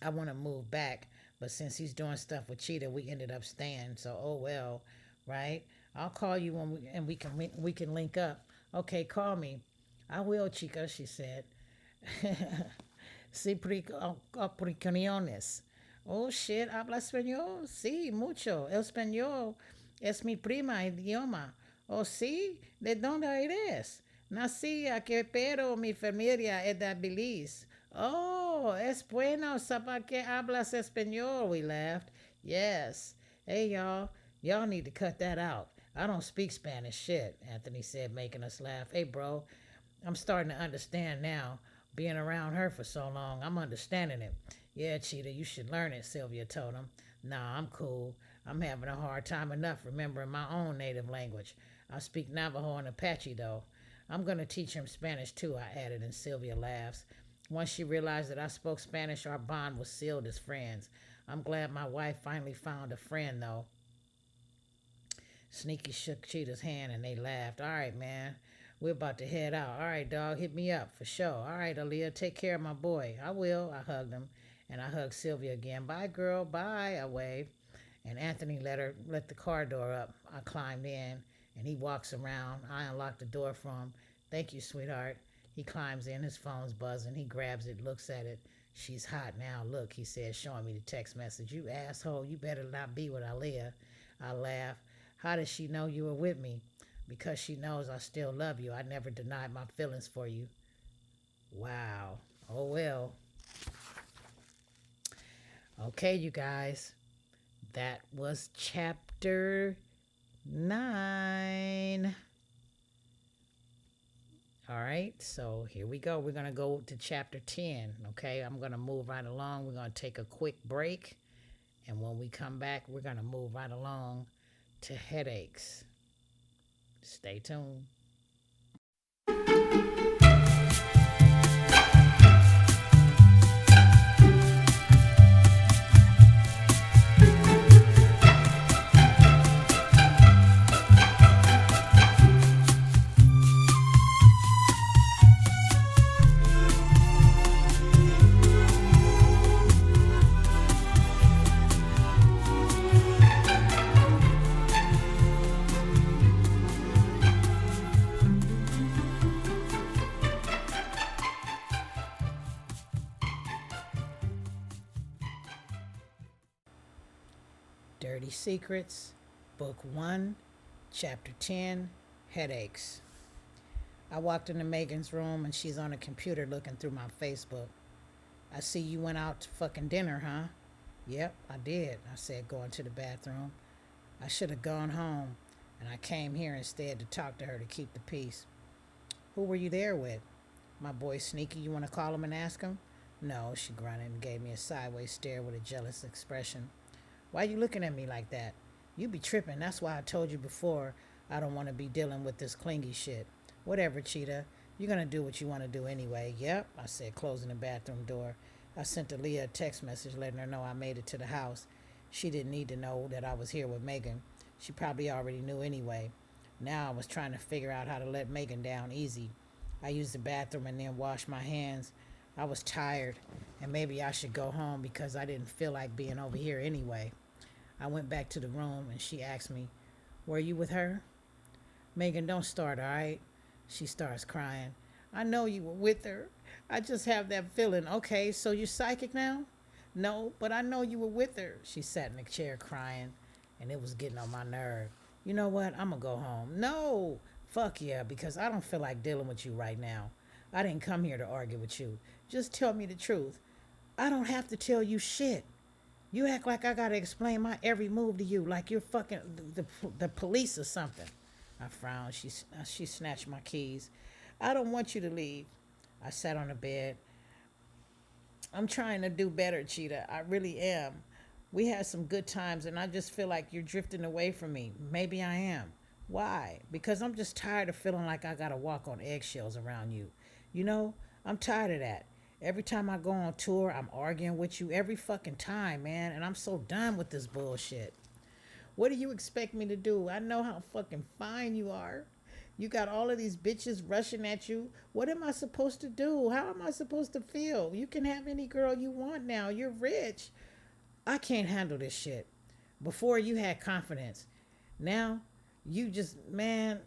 I want to move back, but since he's doing stuff with Cheetah, we ended up staying. So, oh well, right? I'll call you when we can link up. Okay, call me. I will, chica, she said. Sí, opiniones. Oh shit, habla español? Sí, mucho. El español es mi prima idioma. Oh sí, ¿de dónde eres? Nací aquí, pero mi familia es de Belize. Oh, es bueno saber que hablas español, we laughed. Yes. Hey, y'all. Y'all need to cut that out. I don't speak Spanish shit, Anthony said, making us laugh. Hey, bro, I'm starting to understand now. Being around her for so long, I'm understanding it. Yeah, Cheetah, you should learn it, Sylvia told him. Nah, I'm cool. I'm having a hard time enough remembering my own native language. I speak Navajo and Apache, though. I'm going to teach him Spanish, too, I added, and Sylvia laughs. Once she realized that I spoke Spanish, our bond was sealed as friends. I'm glad my wife finally found a friend, though. Sneaky shook Cheetah's hand and they laughed. All right, man. We're about to head out. All right, dog. Hit me up for sure. All right, Aaliyah. Take care of my boy. I will. I hugged him. And I hugged Sylvia again. Bye, girl. Bye. I waved. And Anthony let the car door up. I climbed in and he walks around. I unlocked the door for him. Thank you, sweetheart. He climbs in. His phone's buzzing. He grabs it, looks at it. She's hot now. Look, he said, showing me the text message. You asshole. You better not be with Aaliyah. I laughed. How does she know you were with me? Because she knows I still love you. I never denied my feelings for you. Wow. Oh, well. Okay, you guys. That was chapter 9. All right, so here we go. We're going to go to chapter 10. Okay, I'm going to move right along. We're going to take a quick break. And when we come back, we're going to move right along to headaches. Stay tuned. Dirty Secrets, Book 1, Chapter 10, Headaches. I walked into Megan's room and she's on a computer looking through my Facebook. I see you went out to fucking dinner, huh? Yep, I did, I said, going to the bathroom. I should have gone home, and I came here instead to talk to her to keep the peace. Who were you there with? My boy Sneaky, you want to call him and ask him? No, she grunted and gave me a sideways stare with a jealous expression. Why you looking at me like that? You be tripping. That's why I told you before I don't want to be dealing with this clingy shit. Whatever, Cheetah. You're going to do what you want to do anyway. Yep, I said, closing the bathroom door. I sent Aaliyah a text message letting her know I made it to the house. She didn't need to know that I was here with Megan. She probably already knew anyway. Now I was trying to figure out how to let Megan down easy. I used the bathroom and then washed my hands. I was tired, and maybe I should go home because I didn't feel like being over here anyway. I went back to the room and she asked me, "Were you with her?" "Megan, don't start, all right?" She starts crying. "I know you were with her. I just have that feeling." "Okay, so you're psychic now?" "No, but I know you were with her." She sat in the chair crying, and it was getting on my nerve. "You know what? I'm going to go home." "No." "Fuck yeah, because I don't feel like dealing with you right now. I didn't come here to argue with you. Just tell me the truth." "I don't have to tell you shit. You act like I gotta explain my every move to you, like you're fucking the police or something." I frowned. She snatched my keys. "I don't want you to leave." I sat on the bed. "I'm trying to do better, Cheetah. I really am. We had some good times, and I just feel like you're drifting away from me. Maybe I am. Why? Because I'm just tired of feeling like I gotta walk on eggshells around you. You know, I'm tired of that. Every time I go on tour, I'm arguing with you every fucking time, man, and I'm so done with this bullshit. What do you expect me to do? I know how fucking fine you are. You got all of these bitches rushing at you. What am I supposed to do? How am I supposed to feel? You can have any girl you want now. You're rich. I can't handle this shit. Before you had confidence. Now you just, man,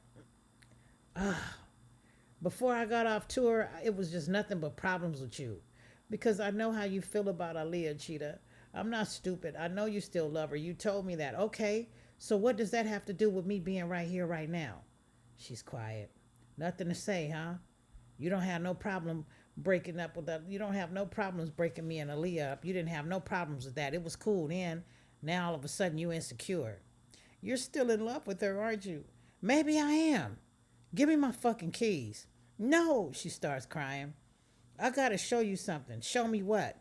before I got off tour, it was just nothing but problems with you. Because I know how you feel about Aaliyah, Cheetah. I'm not stupid. I know you still love her. You told me that. Okay, so what does that have to do with me being right here, right now? She's quiet. "Nothing to say, huh? You don't have no problem breaking up with that. You don't have no problems breaking me and Aaliyah up. You didn't have no problems with that. It was cool then. Now all of a sudden you insecure. You're still in love with her, aren't you?" "Maybe I am. Give me my fucking keys." "No," she starts crying. "I gotta show you something." "Show me what?"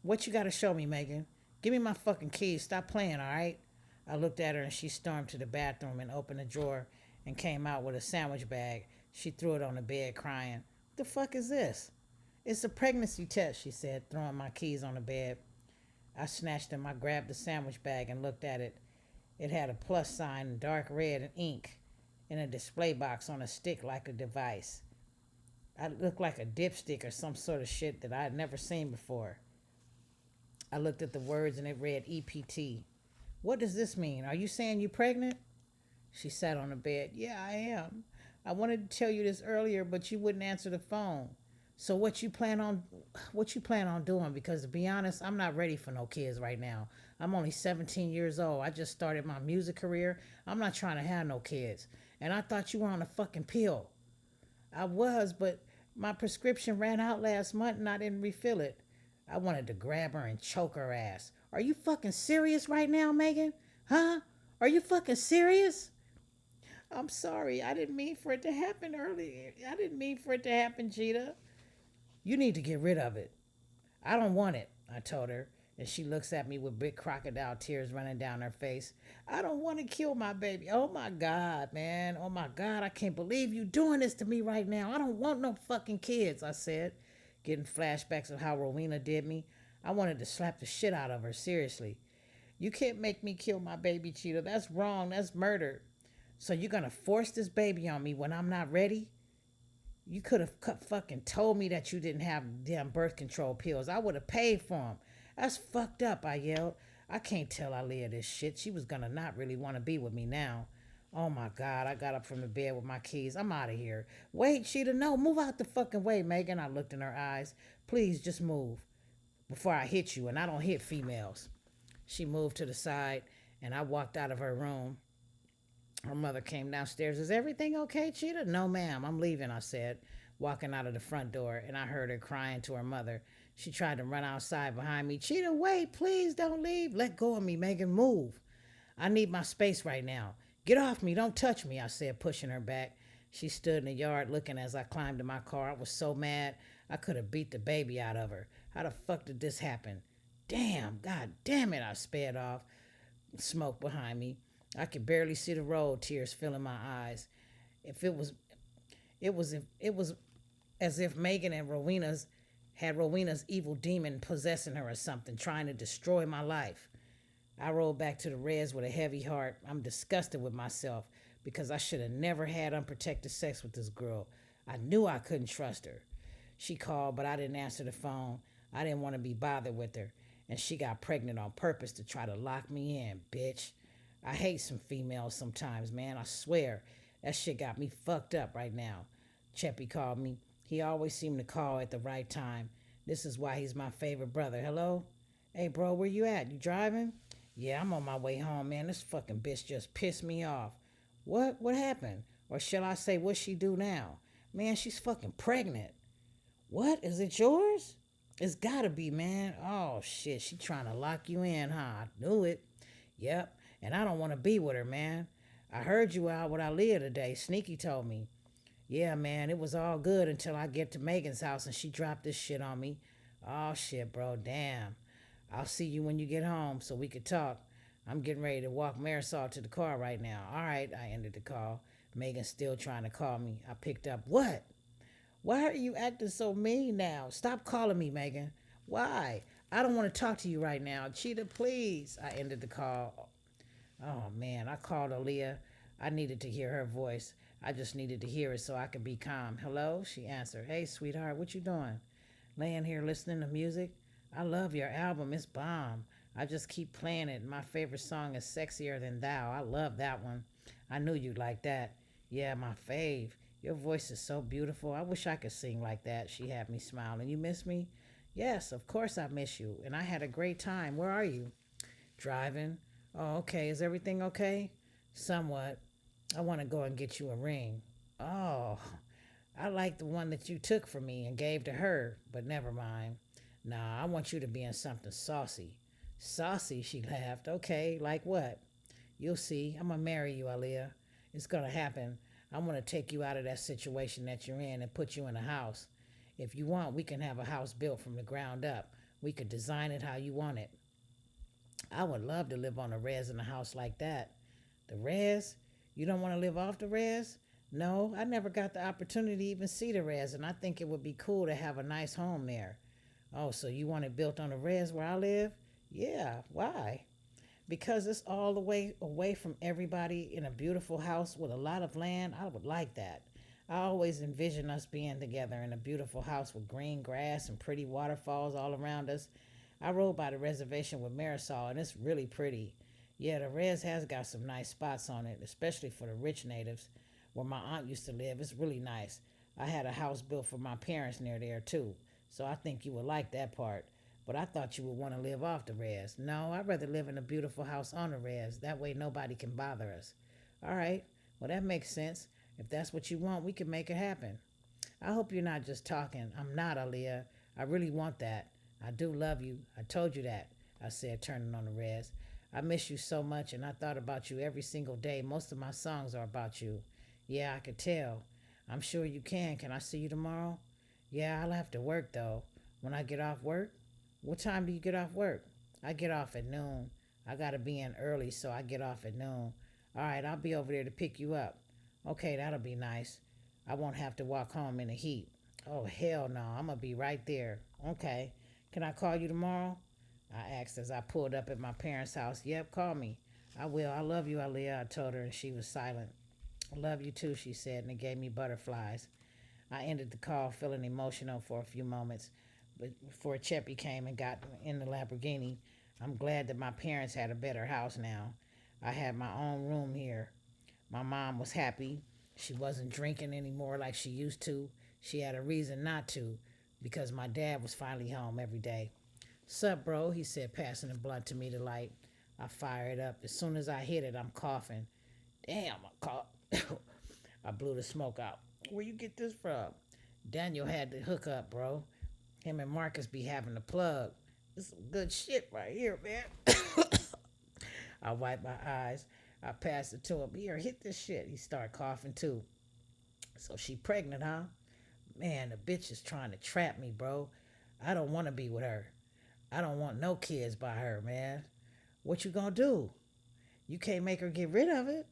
"What you gotta show me, Megan? Give me my fucking keys. Stop playing, all right?" I looked at her and she stormed to the bathroom and opened a drawer and came out with a sandwich bag. She threw it on the bed crying. "What the fuck is this?" "It's a pregnancy test," she said, throwing my keys on the bed. I snatched them. I grabbed the sandwich bag and looked at it. It had a plus sign in dark red and ink in a display box on a stick like a device. I looked like a dipstick or some sort of shit that I had never seen before. I looked at the words and it read EPT. "What does this mean? Are you saying you're pregnant?" She sat on the bed. "Yeah, I am. I wanted to tell you this earlier, but you wouldn't answer the phone. So what you plan on doing? Because to be honest, I'm not ready for no kids right now. I'm only 17 years old. I just started my music career. I'm not trying to have no kids. And I thought you were on a fucking pill." "I was, but my prescription ran out last month and I didn't refill it." I wanted to grab her and choke her ass. "Are you fucking serious right now, Megan? Huh? Are you fucking serious?" "I'm sorry. I didn't mean for it to happen earlier. I didn't mean for it to happen, Cheetah." "You need to get rid of it." "I don't want it," I told her, and she looks at me with big crocodile tears running down her face. "I don't want to kill my baby." "Oh my God, man. Oh my God. I can't believe you doing this to me right now. I don't want no fucking kids," I said, getting flashbacks of how Rowena did me. I wanted to slap the shit out of her, seriously. "You can't make me kill my baby, Cheetah. That's wrong. That's murder." "So you're going to force this baby on me when I'm not ready?" "You could have fucking told me that you didn't have damn birth control pills. I would have paid for them." "That's fucked up," I yelled. I can't tell Aaliyah this shit. She was gonna not really want to be with me now. Oh my God, I got up from the bed with my keys. I'm out of here. "Wait, Sheeta, no, move out the fucking way, Megan." I looked in her eyes. "Please, just move before I hit you, and I don't hit females." She moved to the side, and I walked out of her room. Her mother came downstairs. "Is everything okay, Cheetah?" "No, ma'am, I'm leaving," I said, walking out of the front door, and I heard her crying to her mother. She tried to run outside behind me. "Cheetah, wait, please don't leave." "Let go of me, Megan, move. I need my space right now. Get off me, don't touch me," I said, pushing her back. She stood in the yard looking as I climbed in my car. I was so mad I could have beat the baby out of her. How the fuck did this happen? Damn, God damn it, I sped off, smoke behind me. I could barely see the road, tears filling my eyes. If it was, it was as if Megan and Rowena's evil demon possessing her or something, trying to destroy my life. I rolled back to the res with a heavy heart. I'm disgusted with myself because I should have never had unprotected sex with this girl. I knew I couldn't trust her. She called, but I didn't answer the phone. I didn't want to be bothered with her. And she got pregnant on purpose to try to lock me in, bitch. I hate some females sometimes, man. I swear. That shit got me fucked up right now. Cheppy called me. He always seemed to call at the right time. This is why he's my favorite brother. Hello? Hey, bro, where you at? You driving? Yeah, I'm on my way home, man. This fucking bitch just pissed me off. What? What happened? Or shall I say, what she do now? Man, she's fucking pregnant. What? Is it yours? It's gotta be, man. Oh, shit. She trying to lock you in, huh? I knew it. Yep. And I don't want to be with her, man. I heard you out with Aaliyah today. Sneaky told me. Yeah, man, it was all good until I get to Megan's house and she dropped this shit on me. Oh, shit, bro. Damn. I'll see you when you get home so we could talk. I'm getting ready to walk Marisol to the car right now. All right, I ended the call. Megan's still trying to call me. I picked up. What? Why are you acting so mean now? Stop calling me, Megan. Why? I don't want to talk to you right now. Cheetah, please. I ended the call. Oh, man, I called Aaliyah. I needed to hear her voice. I just needed to hear it so I could be calm. Hello? She answered. Hey, sweetheart, what you doing? Laying here listening to music. I love your album. It's bomb. I just keep playing it. My favorite song is Sexier Than Thou. I love that one. I knew you'd like that. Yeah, my fave. Your voice is so beautiful. I wish I could sing like that. She had me smiling. You miss me? Yes, of course I miss you. And I had a great time. Where are you? Driving. Oh, okay. Is everything okay? Somewhat. I want to go and get you a ring. Oh, I like the one that you took from me and gave to her, but never mind. Nah, I want you to be in something saucy. Saucy, she laughed. Okay, like what? You'll see. I'm gonna marry you, Aaliyah. It's gonna happen. I want to take you out of that situation that you're in and put you in a house. If you want, we can have a house built from the ground up. We could design it how you want it. I would love to live on a res in a house like that. The res? You don't want to live off the res? No, I never got the opportunity to even see the res, and I think it would be cool to have a nice home there. Oh, so you want it built on the res where I live? Yeah, why? Because it's all the way away from everybody in a beautiful house with a lot of land. I would like that. I always envision us being together in a beautiful house with green grass and pretty waterfalls all around us. I rode by the reservation with Marisol, and it's really pretty. Yeah, the res has got some nice spots on it, especially for the rich natives. Where my aunt used to live, it's really nice. I had a house built for my parents near there, too. So I think you would like that part. But I thought you would want to live off the res. No, I'd rather live in a beautiful house on the res. That way nobody can bother us. All right. Well, that makes sense. If that's what you want, we can make it happen. I hope you're not just talking. I'm not, Aaliyah. I really want that. I do love you. I told you that, I said, turning on the res. I miss you so much, and I thought about you every single day. Most of my songs are about you. Yeah, I could tell. I'm sure you can. Can I see you tomorrow? Yeah, I'll have to work, though. When I get off work? What time do you get off work? I get off at noon. I gotta be in early, so I get off at noon. All right, I'll be over there to pick you up. Okay, that'll be nice. I won't have to walk home in the heat. Oh, hell no. I'm gonna be right there. Okay. Can I call you tomorrow? I asked as I pulled up at my parents' house. Yep, call me. I will. I love you, Aaliyah, I told her, and she was silent. I love you too, she said, and it gave me butterflies. I ended the call feeling emotional for a few moments, but before Cheppy came and got in the Lamborghini, I'm glad that my parents had a better house now. I had my own room here. My mom was happy. She wasn't drinking anymore like she used to. She had a reason not to, because my dad was finally home every day. Sup, bro, he said, passing the blunt to me to light. I fired up. As soon as I hit it, I'm coughing. Damn, I coughed. I blew the smoke out. Where you get this from? Daniel had the hook up, bro. Him and Marcus be having the plug. This some good shit right here, man. I wiped my eyes. I passed it to him. Here, hit this shit. He started coughing too. So she pregnant, huh? Man, the bitch is trying to trap me, bro. I don't want to be with her. I don't want no kids by her, man. What you gonna do? You can't make her get rid of it.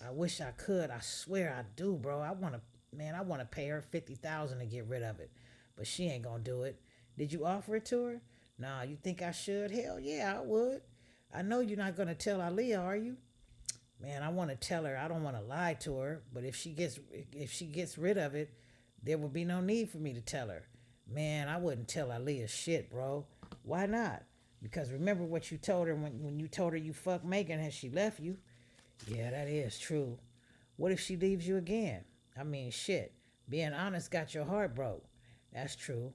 I wish I could. I swear I do, bro. I want to. Man, I want to pay her 50,000 to get rid of it, but she ain't gonna do it. Did you offer it to her? Nah, you think I should? Hell yeah, I would. I know you're not gonna tell Aaliyah, are you? Man, I want to tell her. I don't want to lie to her, but if she gets rid of it, there will be no need for me to tell her. Man, I wouldn't tell Aaliyah shit, bro. Why not? Because remember what you told her when you told her you fucked Megan and she left you. Yeah, that is true. What if she leaves you again? I mean, shit. Being honest got your heart broke. That's true.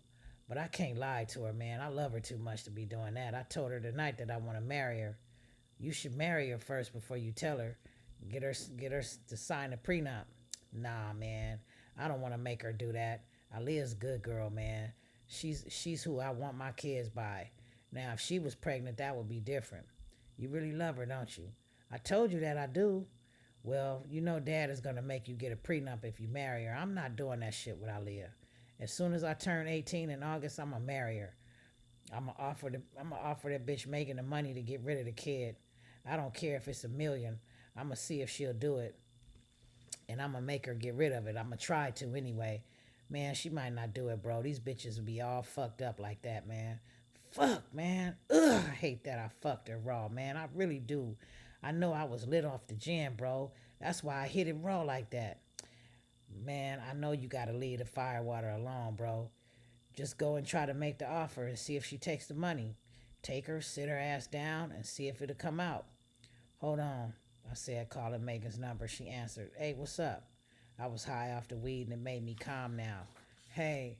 But I can't lie to her, man. I love her too much to be doing that. I told her tonight that I want to marry her. You should marry her first before you tell her. Get her to sign a prenup. Nah, man. I don't want to make her do that. Aaliyah's a good girl, man. She's who I want my kids by. Now, if she was pregnant, that would be different. You really love her, don't you? I told you that I do. Well, you know Dad is gonna make you get a prenup if you marry her. I'm not doing that shit with Aaliyah. As soon as I turn 18 in August, I'ma marry her. I'm gonna offer that bitch Megan the money to get rid of the kid. I don't care if it's a million. I'ma see if she'll do it, and I'm gonna make her get rid of it. I'm gonna try to anyway. Man, she might not do it, bro. These bitches will be all fucked up like that, man. Fuck, man. Ugh, I hate that I fucked her raw, man. I really do. I know I was lit off the gym, bro. That's why I hit it raw like that. Man, I know you gotta leave the firewater alone, bro. Just go and try to make the offer and see if she takes the money. Take her, sit her ass down, and see if it'll come out. Hold on, I said, calling Megan's number. She answered, Hey, what's up? I was high off the weed and it made me calm now. Hey,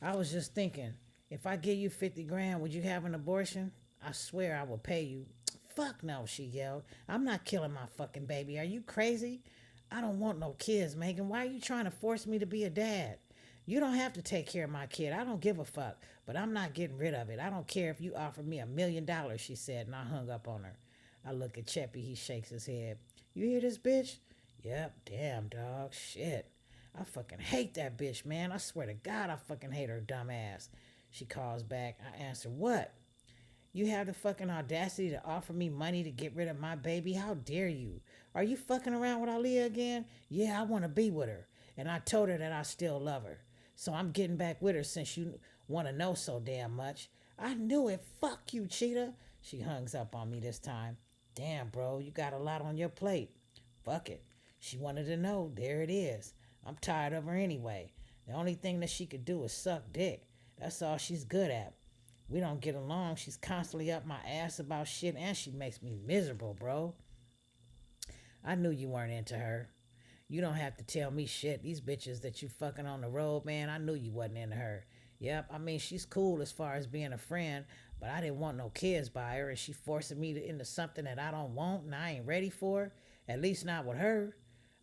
I was just thinking, if I give you 50 grand, would you have an abortion? I swear I will pay you. Fuck no, she yelled. I'm not killing my fucking baby. Are you crazy? I don't want no kids, Megan. Why are you trying to force me to be a dad? You don't have to take care of my kid. I don't give a fuck. But I'm not getting rid of it. I don't care if you offer me $1 million, she said, and I hung up on her. I look at Cheppy. He shakes his head. You hear this bitch? Yep, damn, dog. Shit. I fucking hate that bitch, man. I swear to God, I fucking hate her dumb ass. She calls back. I answer, What? You have the fucking audacity to offer me money to get rid of my baby? How dare you? Are you fucking around with Aaliyah again? Yeah, I want to be with her. And I told her that I still love her. So I'm getting back with her since you want to know so damn much. I knew it. Fuck you, Cheetah. She hangs up on me this time. Damn, bro, you got a lot on your plate. Fuck it. She wanted to know. There it is. I'm tired of her anyway. The only thing that she could do is suck dick. That's all she's good at. We don't get along. She's constantly up my ass about shit and she makes me miserable, bro. I knew you weren't into her. You don't have to tell me shit. These bitches that you fucking on the road, man, I knew you wasn't into her. Yep, I mean, she's cool as far as being a friend, but I didn't want no kids by her, and she forcing me into something that I don't want and I ain't ready for. At least not with her.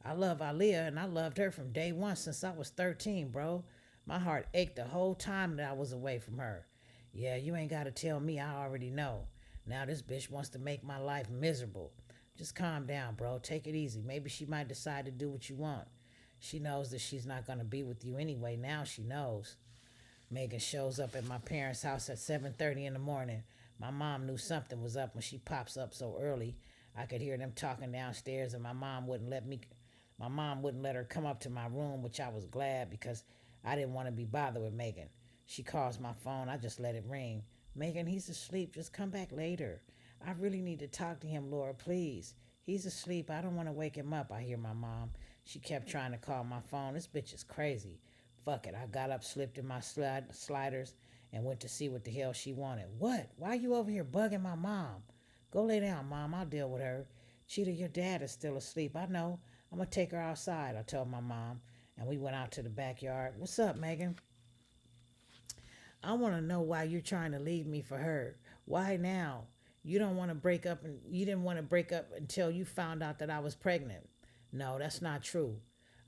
I love Aaliyah, and I loved her from day one since I was 13, bro. My heart ached the whole time that I was away from her. Yeah, you ain't got to tell me. I already know. Now this bitch wants to make my life miserable. Just calm down, bro. Take it easy. Maybe she might decide to do what you want. She knows that she's not going to be with you anyway. Now she knows. Megan shows up at my parents' house at 7:30 in the morning. My mom knew something was up when she pops up so early. I could hear them talking downstairs, and my mom wouldn't let her come up to my room, which I was glad because I didn't want to be bothered with Megan. She calls my phone. I just let it ring. Megan, he's asleep. Just come back later. I really need to talk to him, Laura, please. He's asleep. I don't want to wake him up, I hear my mom. She kept trying to call my phone. This bitch is crazy. Fuck it. I got up, slipped in my sliders, and went to see what the hell she wanted. What? Why are you over here bugging my mom? Go lay down, Mom. I'll deal with her. Cheetah, your dad is still asleep. I know. I'm going to take her outside, I told my mom. And we went out to the backyard. What's up, Megan? I want to know why you're trying to leave me for her. Why now? You don't want to break up, and you didn't want to break up until you found out that I was pregnant. No, that's not true.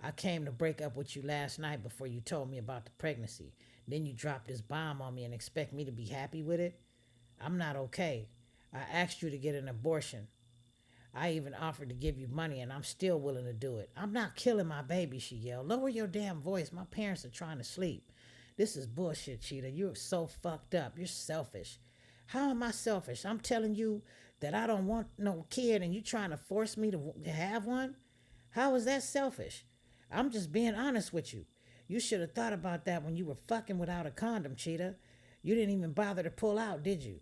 I came to break up with you last night before you told me about the pregnancy. Then you dropped this bomb on me and expect me to be happy with it? I'm not okay. I asked you to get an abortion. I even offered to give you money, and I'm still willing to do it. I'm not killing my baby, she yelled. Lower your damn voice. My parents are trying to sleep. This is bullshit, Cheetah. You're so fucked up. You're selfish. How am I selfish? I'm telling you that I don't want no kid, and you trying to force me to have one? How is that selfish? I'm just being honest with you. You should have thought about that when you were fucking without a condom, Cheetah. You didn't even bother to pull out, did you?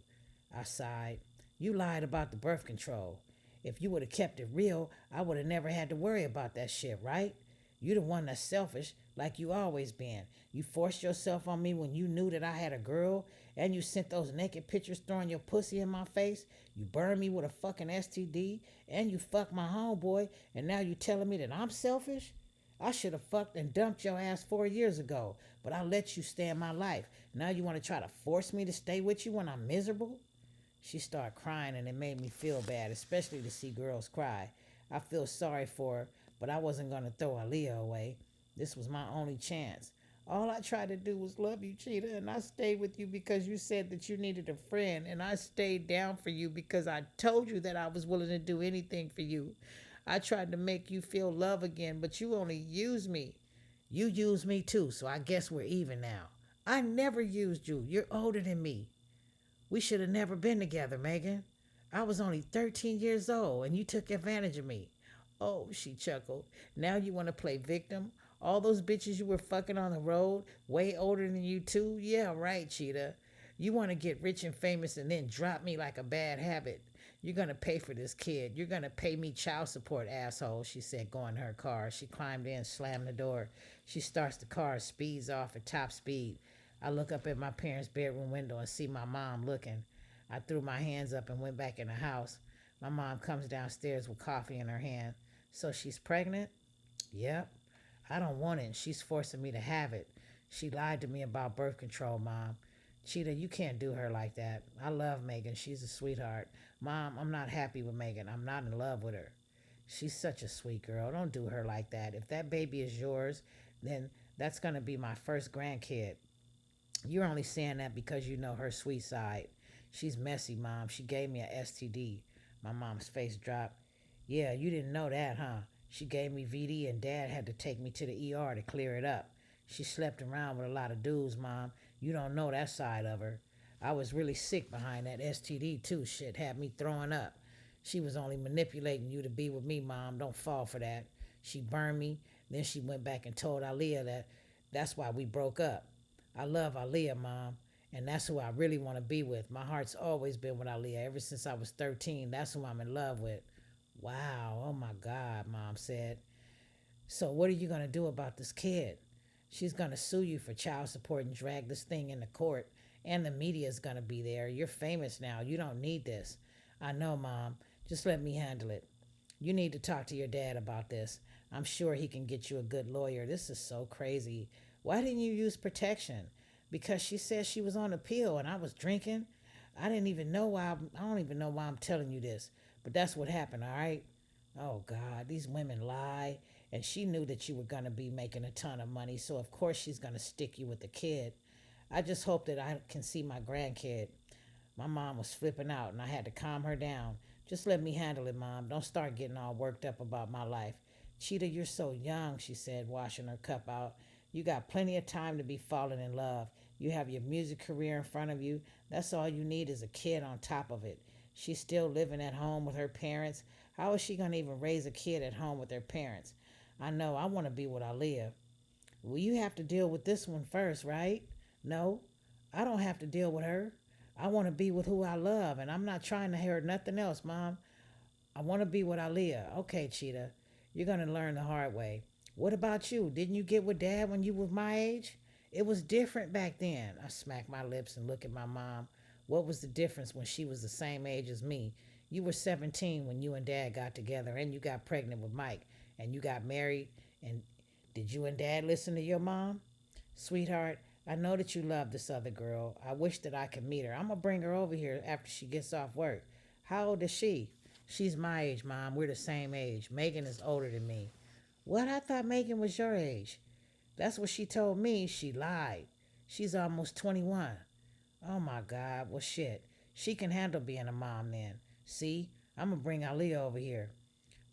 I sighed. You lied about the birth control. If you would have kept it real, I would have never had to worry about that shit, right? You the one that's selfish, like you always been. You forced yourself on me when you knew that I had a girl, and you sent those naked pictures throwing your pussy in my face. You burned me with a fucking STD, and you fucked my homeboy, and now you telling me that I'm selfish? I should have fucked and dumped your ass 4 years ago, but I let you stay in my life. Now you want to try to force me to stay with you when I'm miserable? She started crying and it made me feel bad, especially to see girls cry. I feel sorry for her, but I wasn't going to throw Aaliyah away. This was my only chance. All I tried to do was love you, Cheetah, and I stayed with you because you said that you needed a friend, and I stayed down for you because I told you that I was willing to do anything for you. I tried to make you feel love again, but you only used me. You used me too, so I guess we're even now. I never used you. You're older than me. We should have never been together, Megan. I was only 13 years old and you took advantage of me. Oh, she chuckled. Now you want to play victim? All those bitches you were fucking on the road, way older than you too? Yeah, right, Cheetah. You want to get rich and famous and then drop me like a bad habit. You're going to pay for this kid. You're going to pay me child support, asshole, she said, going to her car. She climbed in, slammed the door. She starts the car, speeds off at top speed. I look up at my parents' bedroom window and see my mom looking. I threw my hands up and went back in the house. My mom comes downstairs with coffee in her hand. So she's pregnant? Yep. I don't want it, and she's forcing me to have it. She lied to me about birth control, Mom. Cheetah, you can't do her like that. I love Megan. She's a sweetheart. Mom, I'm not happy with Megan. I'm not in love with her. She's such a sweet girl. Don't do her like that. If that baby is yours, then that's going to be my first grandkid. You're only saying that because you know her sweet side. She's messy, Mom. She gave me a STD. My mom's face dropped. Yeah, you didn't know that, huh? She gave me VD and Dad had to take me to the ER to clear it up. She slept around with a lot of dudes, Mom. You don't know that side of her. I was really sick behind that STD, too. Shit had me throwing up. She was only manipulating you to be with me, Mom. Don't fall for that. She burned me. Then she went back and told Aaliyah that that's why we broke up. I love Aaliyah, Mom, and that's who I really want to be with. My heart's always been with Aaliyah ever since I was 13. That's who I'm in love with. Wow, oh my God, Mom said. So what are you going to do about this kid? She's going to sue you for child support and drag this thing into court, and the media's going to be there. You're famous now. You don't need this. I know, Mom. Just let me handle it. You need to talk to your dad about this. I'm sure he can get you a good lawyer. This is so crazy. Why didn't you use protection? Because she said she was on a pill and I was drinking. I didn't even know why. I don't even know why I'm telling you this, but that's what happened, all right? Oh, God, these women lie. And she knew that you were going to be making a ton of money, so of course she's going to stick you with the kid. I just hope that I can see my grandkid. My mom was flipping out and I had to calm her down. Just let me handle it, Mom. Don't start getting all worked up about my life. Cheetah, you're so young, she said, washing her cup out. You got plenty of time to be falling in love. You have your music career in front of you. That's all you need is a kid on top of it. She's still living at home with her parents. How is she going to even raise a kid at home with her parents? I know I want to be with Aaliyah. Well, you have to deal with this one first, right? No, I don't have to deal with her. I want to be with who I love, and I'm not trying to hear nothing else, Mom. I want to be with Aaliyah. Okay, Cheetah, you're going to learn the hard way. What about you? Didn't you get with Dad when you was my age? It was different back then. I smacked my lips and looked at my mom. What was the difference when she was the same age as me? You were 17 when you and Dad got together, and you got pregnant with Mike, and you got married. And did you and Dad listen to your mom? Sweetheart, I know that you love this other girl. I wish that I could meet her. I'm going to bring her over here after she gets off work. How old is she? She's my age, Mom. We're the same age. Megan is older than me. What? I thought Megan was your age. That's what she told me. She lied. She's almost 21. Oh my God. Well, shit. She can handle being a mom then. See? I'm going to bring Aaliyah over here.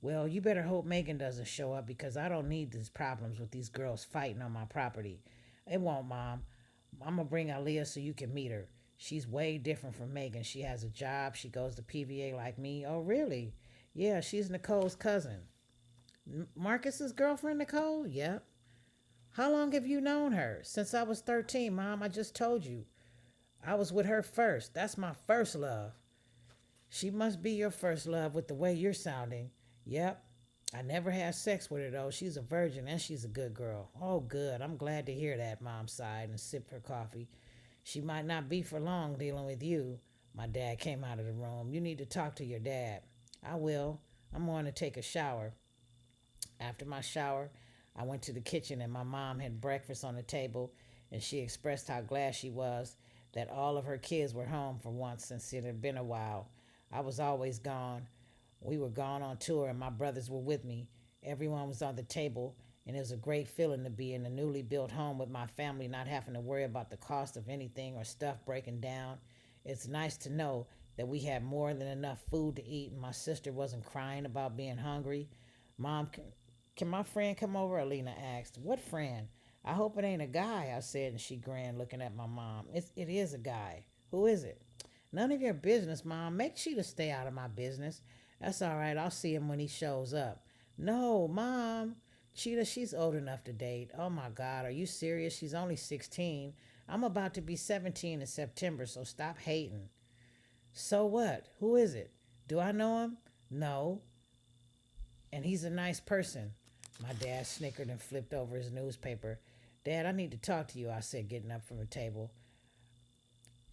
Well, you better hope Megan doesn't show up because I don't need these problems with these girls fighting on my property. It won't, Mom. I'm going to bring Aaliyah so you can meet her. She's way different from Megan. She has a job. She goes to PVA like me. Oh, really? Yeah, she's Nicole's cousin. Marcus's girlfriend, Nicole? Yep. How long have you known her? Since I was 13, Mom. I just told you. I was with her first. That's my first love. She must be your first love with the way you're sounding. Yep. I never had sex with her, though. She's a virgin and she's a good girl. Oh, good. I'm glad to hear that, Mom sighed and sipped her coffee. She might not be for long dealing with you. My dad came out of the room. You need to talk to your dad. I will. I'm going to take a shower. After my shower, I went to the kitchen and my mom had breakfast on the table, and she expressed how glad she was that all of her kids were home for once since it had been a while. I was always gone. We were gone on tour and my brothers were with me. Everyone was on the table, and it was a great feeling to be in a newly built home with my family, not having to worry about the cost of anything or stuff breaking down. It's nice to know that we had more than enough food to eat and my sister wasn't crying about being hungry. Mom, can my friend come over? Alina asked. What friend? I hope it ain't a guy, I said, and she grinned, looking at my mom. It is a guy. Who is it? None of your business, Mom. Make Cheetah stay out of my business. That's all right. I'll see him when he shows up. No, Mom. Cheetah, she's old enough to date. Oh my God, are you serious? She's only 16. I'm about to be 17 in September, so stop hating. So what? Who is it? Do I know him? No, and he's a nice person. My dad snickered and flipped over his newspaper. Dad, I need to talk to you, I said, getting up from the table.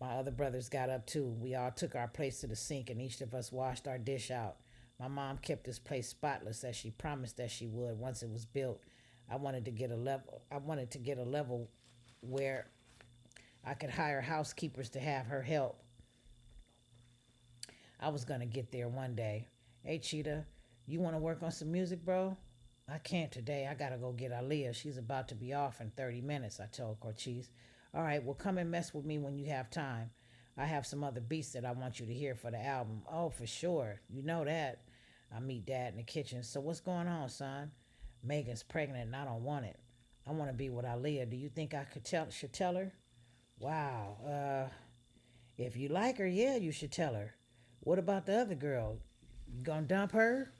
My other brothers got up too. We all took our plates to the sink and each of us washed our dish out. My mom kept this place spotless as she promised that she would once it was built. I wanted to get a level where I could hire housekeepers to have her help. I was gonna get there one day. Hey Cheetah, you wanna work on some music, bro? I can't today. I gotta go get Aaliyah. She's about to be off in 30 minutes, I told Corchise. All right, well, come and mess with me when you have time. I have some other beats that I want you to hear for the album. Oh, for sure. You know that. I meet Dad in the kitchen. So what's going on, son? Megan's pregnant and I don't want it. I want to be with Aaliyah. Do you think I should tell her? Wow. If you like her, yeah, you should tell her. What about the other girl? You gonna dump her?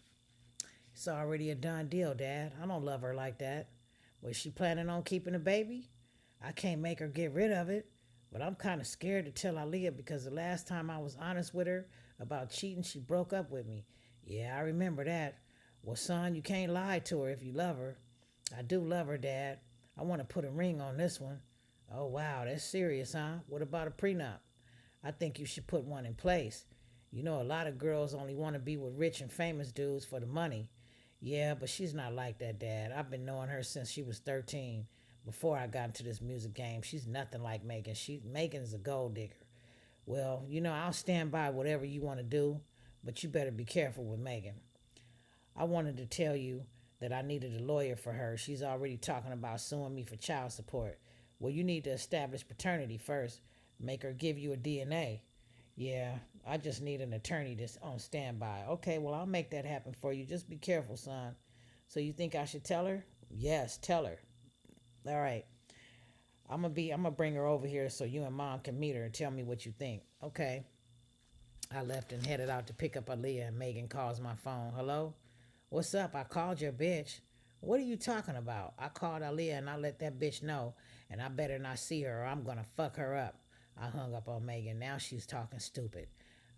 It's already a done deal, Dad. I don't love her like that. Was she planning on keeping the baby? I can't make her get rid of it, but I'm kind of scared to tell Aaliyah because the last time I was honest with her about cheating, she broke up with me. Yeah, I remember that. Well, son, you can't lie to her if you love her. I do love her, Dad. I want to put a ring on this one. Oh, wow, that's serious, huh? What about a prenup? I think you should put one in place. You know, a lot of girls only want to be with rich and famous dudes for the money. Yeah, but she's not like that, Dad. I've been knowing her since she was 13. Before I got into this music game, she's nothing like Megan. Megan's a gold digger. Well, I'll stand by whatever you want to do, but you better be careful with Megan. I wanted to tell you that I needed a lawyer for her. She's already talking about suing me for child support. Well, you need to establish paternity first. Make her give you a DNA. Yeah, I just need an attorney that's on standby. Okay, well, I'll make that happen for you. Just be careful, son. So you think I should tell her? Yes, tell her. All right. I'm gonna bring her over here so you and Mom can meet her and tell me what you think. Okay. I left and headed out to pick up Aaliyah, and Megan calls my phone. Hello? What's up? I called your bitch. What are you talking about? I called Aaliyah and I let that bitch know, and I better not see her or I'm gonna fuck her up. I hung up on Megan. Now she's talking stupid.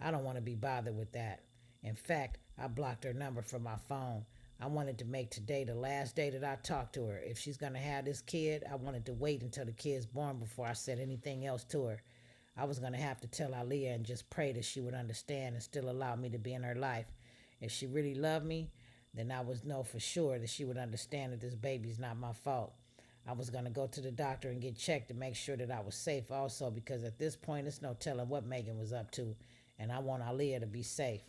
I don't want to be bothered with that. In fact, I blocked her number from my phone. I wanted to make today the last day that I talked to her. If she's gonna have this kid, I wanted to wait until the kid's born before I said anything else to her. I was gonna have to tell Aaliyah and just pray that she would understand and still allow me to be in her life. If she really loved me, then I would know for sure that she would understand that this baby's not my fault. I was going to go to the doctor and get checked to make sure that I was safe also because at this point, it's no telling what Megan was up to, and I want Aaliyah to be safe.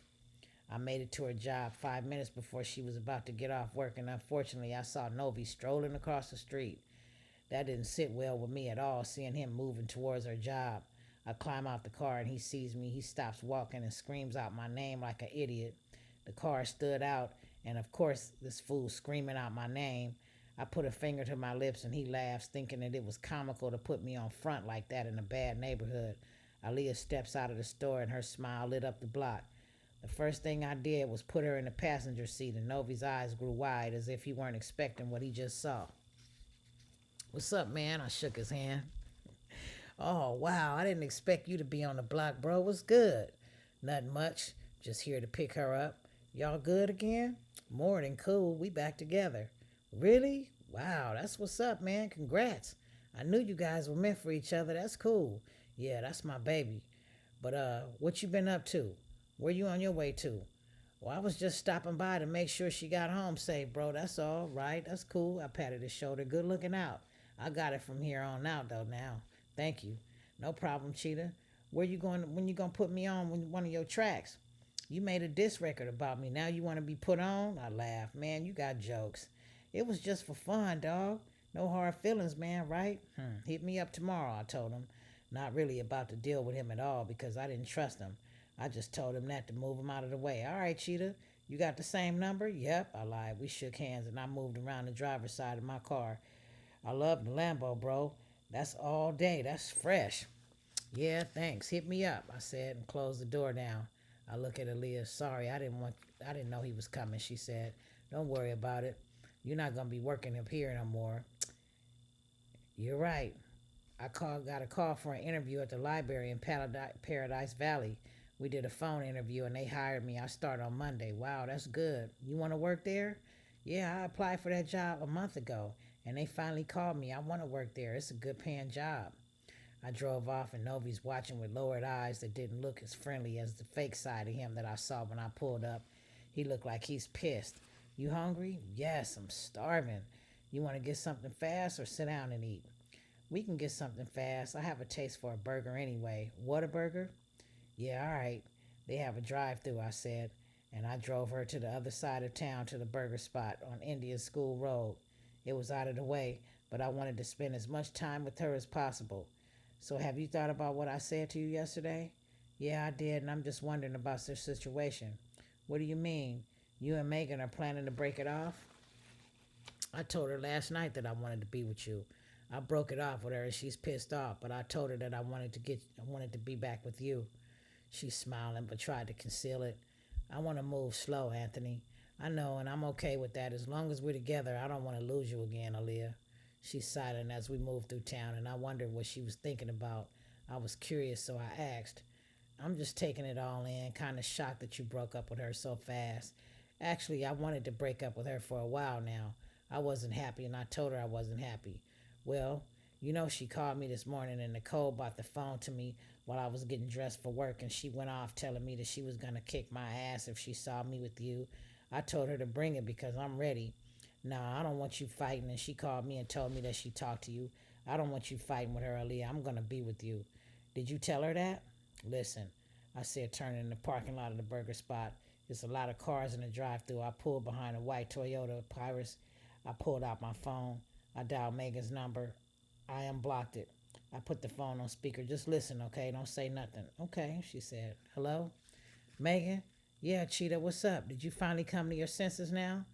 I made it to her job 5 minutes before she was about to get off work, and unfortunately, I saw Novi strolling across the street. That didn't sit well with me at all, seeing him moving towards her job. I climb out the car and he sees me. He stops walking and screams out my name like an idiot. The car stood out, and of course, this fool screaming out my name. I put a finger to my lips and he laughs, thinking that it was comical to put me on front like that in a bad neighborhood. Aaliyah steps out of the store and her smile lit up the block. The first thing I did was put her in the passenger seat, and Novi's eyes grew wide as if he weren't expecting what he just saw. What's up, man? I shook his hand. Oh, wow, I didn't expect you to be on the block, bro. What's good? Nothing much. Just here to pick her up. Y'all good again? More than cool. We back together. Really? Wow, that's what's up, man. Congrats. I knew you guys were meant for each other. That's cool. Yeah, that's my baby. But what you been up to? Where you on your way to? Well, I was just stopping by to make sure she got home safe, bro. That's all right. That's cool. I patted his shoulder. Good looking out. I got it from here on out though now. Thank you. No problem, Cheetah. Where you going when you gonna put me on one of your tracks? You made a diss record about me. Now you wanna be put on? I laughed. Man, you got jokes. It was just for fun, dog. No hard feelings, man, right? Hit me up tomorrow, I told him. Not really about to deal with him at all because I didn't trust him. I just told him that to move him out of the way. All right, Cheetah, you got the same number? Yep, I lied. We shook hands and I moved around the driver's side of my car. I love the Lambo, bro. That's all day. That's fresh. Yeah, thanks. Hit me up, I said and closed the door down. I look at Aaliyah. Sorry, I didn't know he was coming, she said. Don't worry about it. You're not gonna be working up here no more. You're right. Got a call for an interview at the library in Paradise Valley. We did a phone interview and they hired me. I start on Monday. Wow, that's good. You want to work there? Yeah, I applied for that job a month ago and they finally called me. I want to work there. It's a good paying job. I drove off and Novi's watching with lowered eyes that didn't look as friendly as the fake side of him that I saw when I pulled up. He looked like he's pissed. You hungry? Yes, I'm starving. You want to get something fast or sit down and eat? We can get something fast. I have a taste for a burger anyway. What a burger? Yeah, all right. They have a drive through, I said, and I drove her to the other side of town to the burger spot on Indian School Road. It was out of the way, but I wanted to spend as much time with her as possible. So, have you thought about what I said to you yesterday? Yeah, I did, and I'm just wondering about their situation. What do you mean? You and Megan are planning to break it off? I told her last night that I wanted to be with you. I broke it off with her and she's pissed off, but I told her that I wanted to be back with you. She's smiling but tried to conceal it. I want to move slow, Anthony. I know, and I'm okay with that. As long as we're together, I don't want to lose you again, Aaliyah. She's silent as we move through town, and I wondered what she was thinking about. I was curious, so I asked. I'm just taking it all in, kind of shocked that you broke up with her so fast. Actually, I wanted to break up with her for a while now. I wasn't happy, and I told her I wasn't happy. Well, she called me this morning, and Nicole bought the phone to me while I was getting dressed for work, and she went off telling me that she was going to kick my ass if she saw me with you. I told her to bring it because I'm ready. Nah, I don't want you fighting, and she called me and told me that she talked to you. I don't want you fighting with her, Aaliyah. I'm going to be with you. Did you tell her that? Listen, I said, turning in the parking lot of the burger spot. There's a lot of cars in the drive-thru. I pulled behind a white Toyota Pyrus. I pulled out my phone. I dialed Megan's number. I unblocked it. I put the phone on speaker. Just listen, okay? Don't say nothing. Okay, she said. Hello? Megan? Yeah, Cheetah, what's up? Did you finally come to your senses now?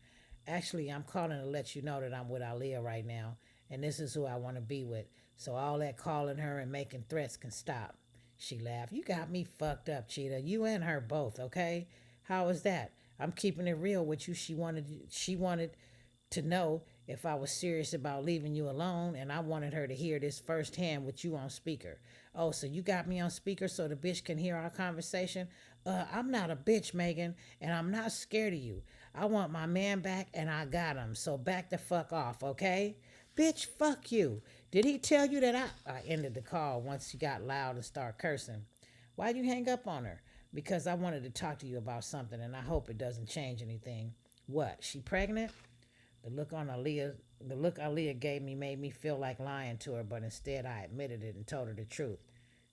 Actually, I'm calling to let you know that I'm with Aaliyah right now, and this is who I want to be with. So all that calling her and making threats can stop. She laughed. You got me fucked up, Cheetah. You and her both, okay? How is that? I'm keeping it real with you. She wanted to know if I was serious about leaving you alone, and I wanted her to hear this firsthand with you on speaker. Oh, so you got me on speaker so the bitch can hear our conversation? I'm not a bitch, Megan, and I'm not scared of you. I want my man back, and I got him, so back the fuck off, okay? Bitch, fuck you. Did he tell you that I ended the call once she got loud and started cursing. Why'd you hang up on her? Because I wanted to talk to you about something, and I hope it doesn't change anything. What, she pregnant? The look Aaliyah gave me made me feel like lying to her, but instead I admitted it and told her the truth.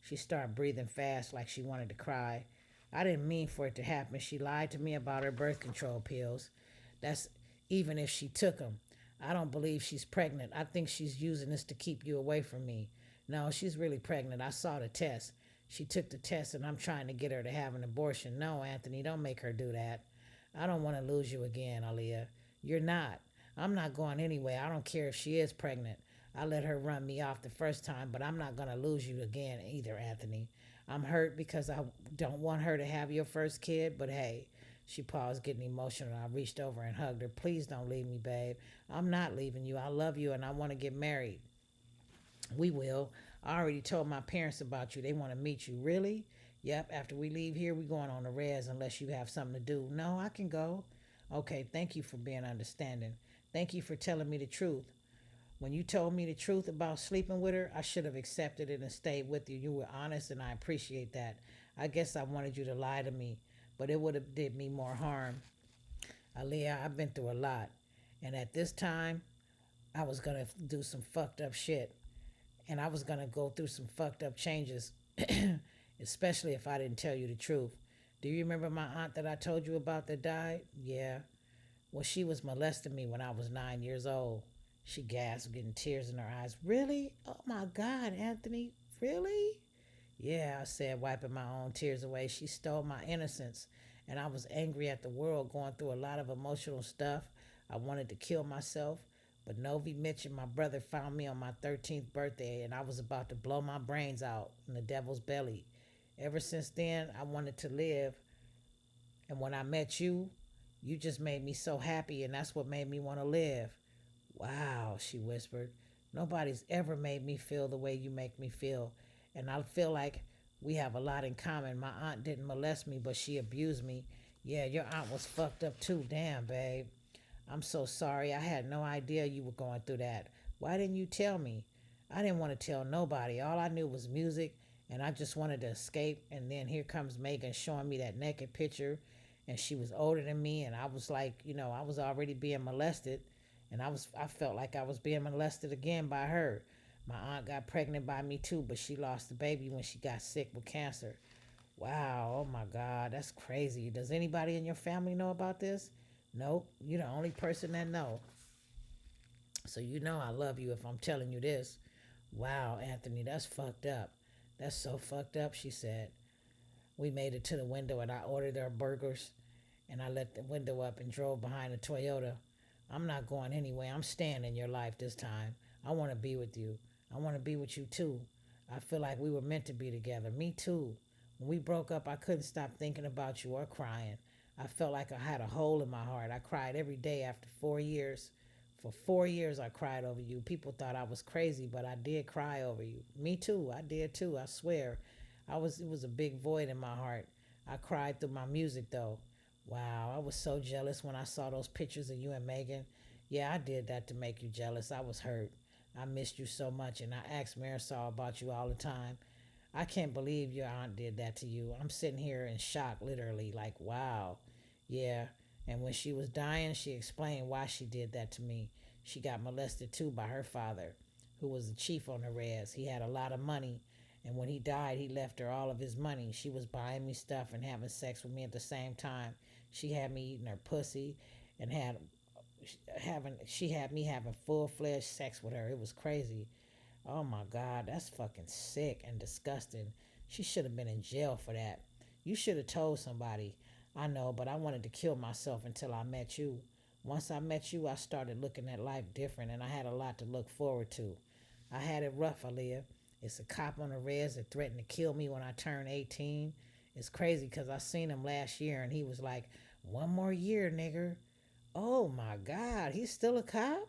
She started breathing fast like she wanted to cry. I didn't mean for it to happen. She lied to me about her birth control pills. That's even if she took them. I don't believe she's pregnant. I think she's using this to keep you away from me. No, she's really pregnant. I saw the test. She took the test and I'm trying to get her to have an abortion. No, Anthony, don't make her do that. I don't want to lose you again, Aaliyah. You're not. I'm not going anywhere. I don't care if she is pregnant. I let her run me off the first time, but I'm not going to lose you again either, Anthony. I'm hurt because I don't want her to have your first kid, but hey, she paused, getting emotional. I reached over and hugged her. Please don't leave me, babe. I'm not leaving you. I love you and I want to get married. We will. I already told my parents about you. They want to meet you. Really? Yep. After we leave here, we going on the res unless you have something to do. No, I can go. Okay. Thank you for being understanding. Thank you for telling me the truth. When you told me the truth about sleeping with her, I should have accepted it and stayed with you. You were honest, and I appreciate that. I guess I wanted you to lie to me, but it would have did me more harm. Aaliyah, I've been through a lot, and at this time, I was gonna do some fucked up shit, and I was gonna go through some fucked up changes, especially if I didn't tell you the truth. Do you remember my aunt that I told you about that died? Yeah. Well, she was molesting me when I was 9 years old. She gasped, getting tears in her eyes. Really? Oh my God, Anthony, really? Yeah, I said, wiping my own tears away. She stole my innocence, and I was angry at the world, going through a lot of emotional stuff. I wanted to kill myself, but Novi Mitch and my brother found me on my 13th birthday, and I was about to blow my brains out in the devil's belly. Ever since then, I wanted to live, and when I met you, you just made me so happy, and that's what made me want to live. Wow, she whispered. Nobody's ever made me feel the way you make me feel. And I feel like we have a lot in common. My aunt didn't molest me, but she abused me. Yeah, your aunt was fucked up too. Damn, babe. I'm so sorry. I had no idea you were going through that. Why didn't you tell me? I didn't want to tell nobody. All I knew was music, and I just wanted to escape. And then here comes Megan showing me that naked picture, and she was older than me, and I was like, I was already being molested, and I felt like I was being molested again by her. My aunt got pregnant by me too, but she lost the baby when she got sick with cancer. Wow, oh my God, that's crazy. Does anybody in your family know about this? Nope, you're the only person that know. So you know I love you if I'm telling you this. Wow, Anthony, that's fucked up. That's so fucked up, she said. We made it to the window and I ordered our burgers and I let the window up and drove behind a Toyota. I'm not going anywhere. I'm staying in your life this time. I want to be with you. I want to be with you too. I feel like we were meant to be together. Me too. When we broke up, I couldn't stop thinking about you or crying. I felt like I had a hole in my heart. I cried every day after 4 years. For 4 years, I cried over you. People thought I was crazy, but I did cry over you. Me too. I did too. I swear. It was a big void in my heart. I cried through my music though. Wow, I was so jealous when I saw those pictures of you and Megan. Yeah, I did that to make you jealous. I was hurt. I missed you so much, and I asked Marisol about you all the time. I can't believe your aunt did that to you. I'm sitting here in shock, literally, like, wow. Yeah, and when she was dying, she explained why she did that to me. She got molested too by her father, who was the chief on the res. He had a lot of money, and when he died, he left her all of his money. She was buying me stuff and having sex with me at the same time. She had me eating her pussy and she had me having full-fledged sex with her. It was crazy. Oh my God, that's fucking sick and disgusting. She should have been in jail for that. You should have told somebody. I know, but I wanted to kill myself until I met you. Once I met you, I started looking at life different, and I had a lot to look forward to. I had it rough, Aaliyah. It's a cop on the res that threatened to kill me when I turned 18. It's crazy because I seen him last year, and he was like, "One more year, nigger." Oh my God, he's still a cop?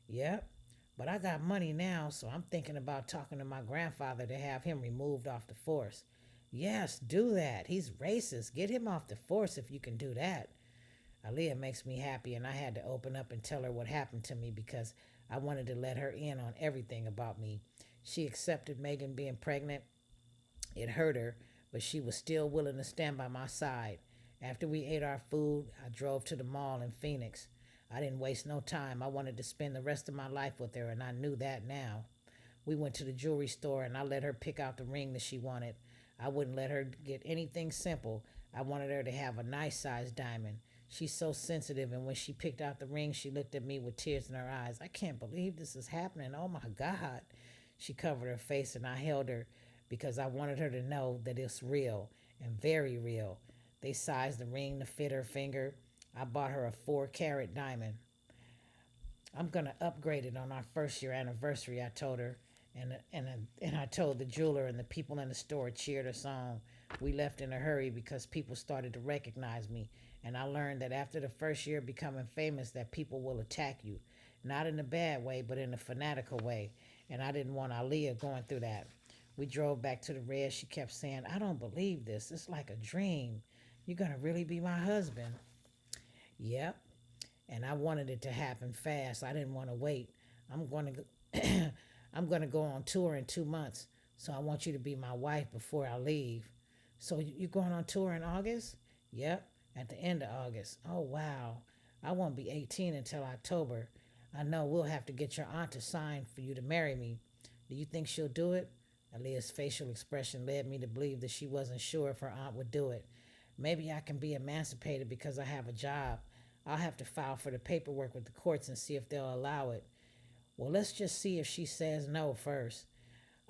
Yep. But I got money now, so I'm thinking about talking to my grandfather to have him removed off the force. Yes, do that. He's racist. Get him off the force if you can do that. Aaliyah makes me happy, and I had to open up and tell her what happened to me because I wanted to let her in on everything about me. She accepted Megan being pregnant. It hurt her, but she was still willing to stand by my side. After we ate our food, I drove to the mall in Phoenix. I didn't waste no time. I wanted to spend the rest of my life with her, and I knew that now. We went to the jewelry store, and I let her pick out the ring that she wanted. I wouldn't let her get anything simple. I wanted her to have a nice sized diamond. She's so sensitive, and when she picked out the ring, she looked at me with tears in her eyes. I can't believe this is happening. Oh my God. She covered her face, and I held her because I wanted her to know that it's real and very real. They sized the ring to fit her finger. I bought her a 4 carat diamond. I'm gonna upgrade it on our first year anniversary, I told her. And I told the jeweler, and the people in the store cheered us on. We left in a hurry because people started to recognize me. And I learned that after the first year becoming famous, that people will attack you. Not in a bad way, but in a fanatical way. And I didn't want Aaliyah going through that. We drove back to the red. She kept saying, I don't believe this. It's like a dream. You're going to really be my husband. Yep. And I wanted it to happen fast. I didn't want to wait. I'm going to I'm going to go on tour in 2 months. So I want you to be my wife before I leave. So you going on tour in August? Yep, at the end of August. Oh wow. I won't be 18 until October. I know we'll have to get your aunt to sign for you to marry me. Do you think she'll do it? Aaliyah's facial expression led me to believe that she wasn't sure if her aunt would do it. Maybe I can be emancipated because I have a job. I'll have to file for the paperwork with the courts and see if they'll allow it. Well, let's just see if she says no first.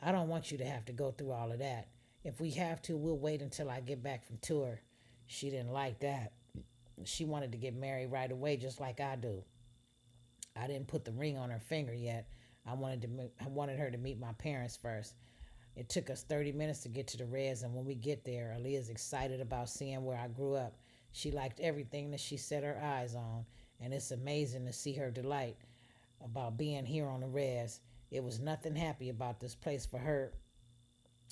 I don't want you to have to go through all of that. If we have to, we'll wait until I get back from tour. She didn't like that. She wanted to get married right away, just like I do. I didn't put the ring on her finger yet. I wanted her to meet my parents first. It took us 30 minutes to get to the Reds, and when we get there, Aaliyah's excited about seeing where I grew up. She liked everything that she set her eyes on, and it's amazing to see her delight about being here on the Reds. It was nothing happy about this place for her,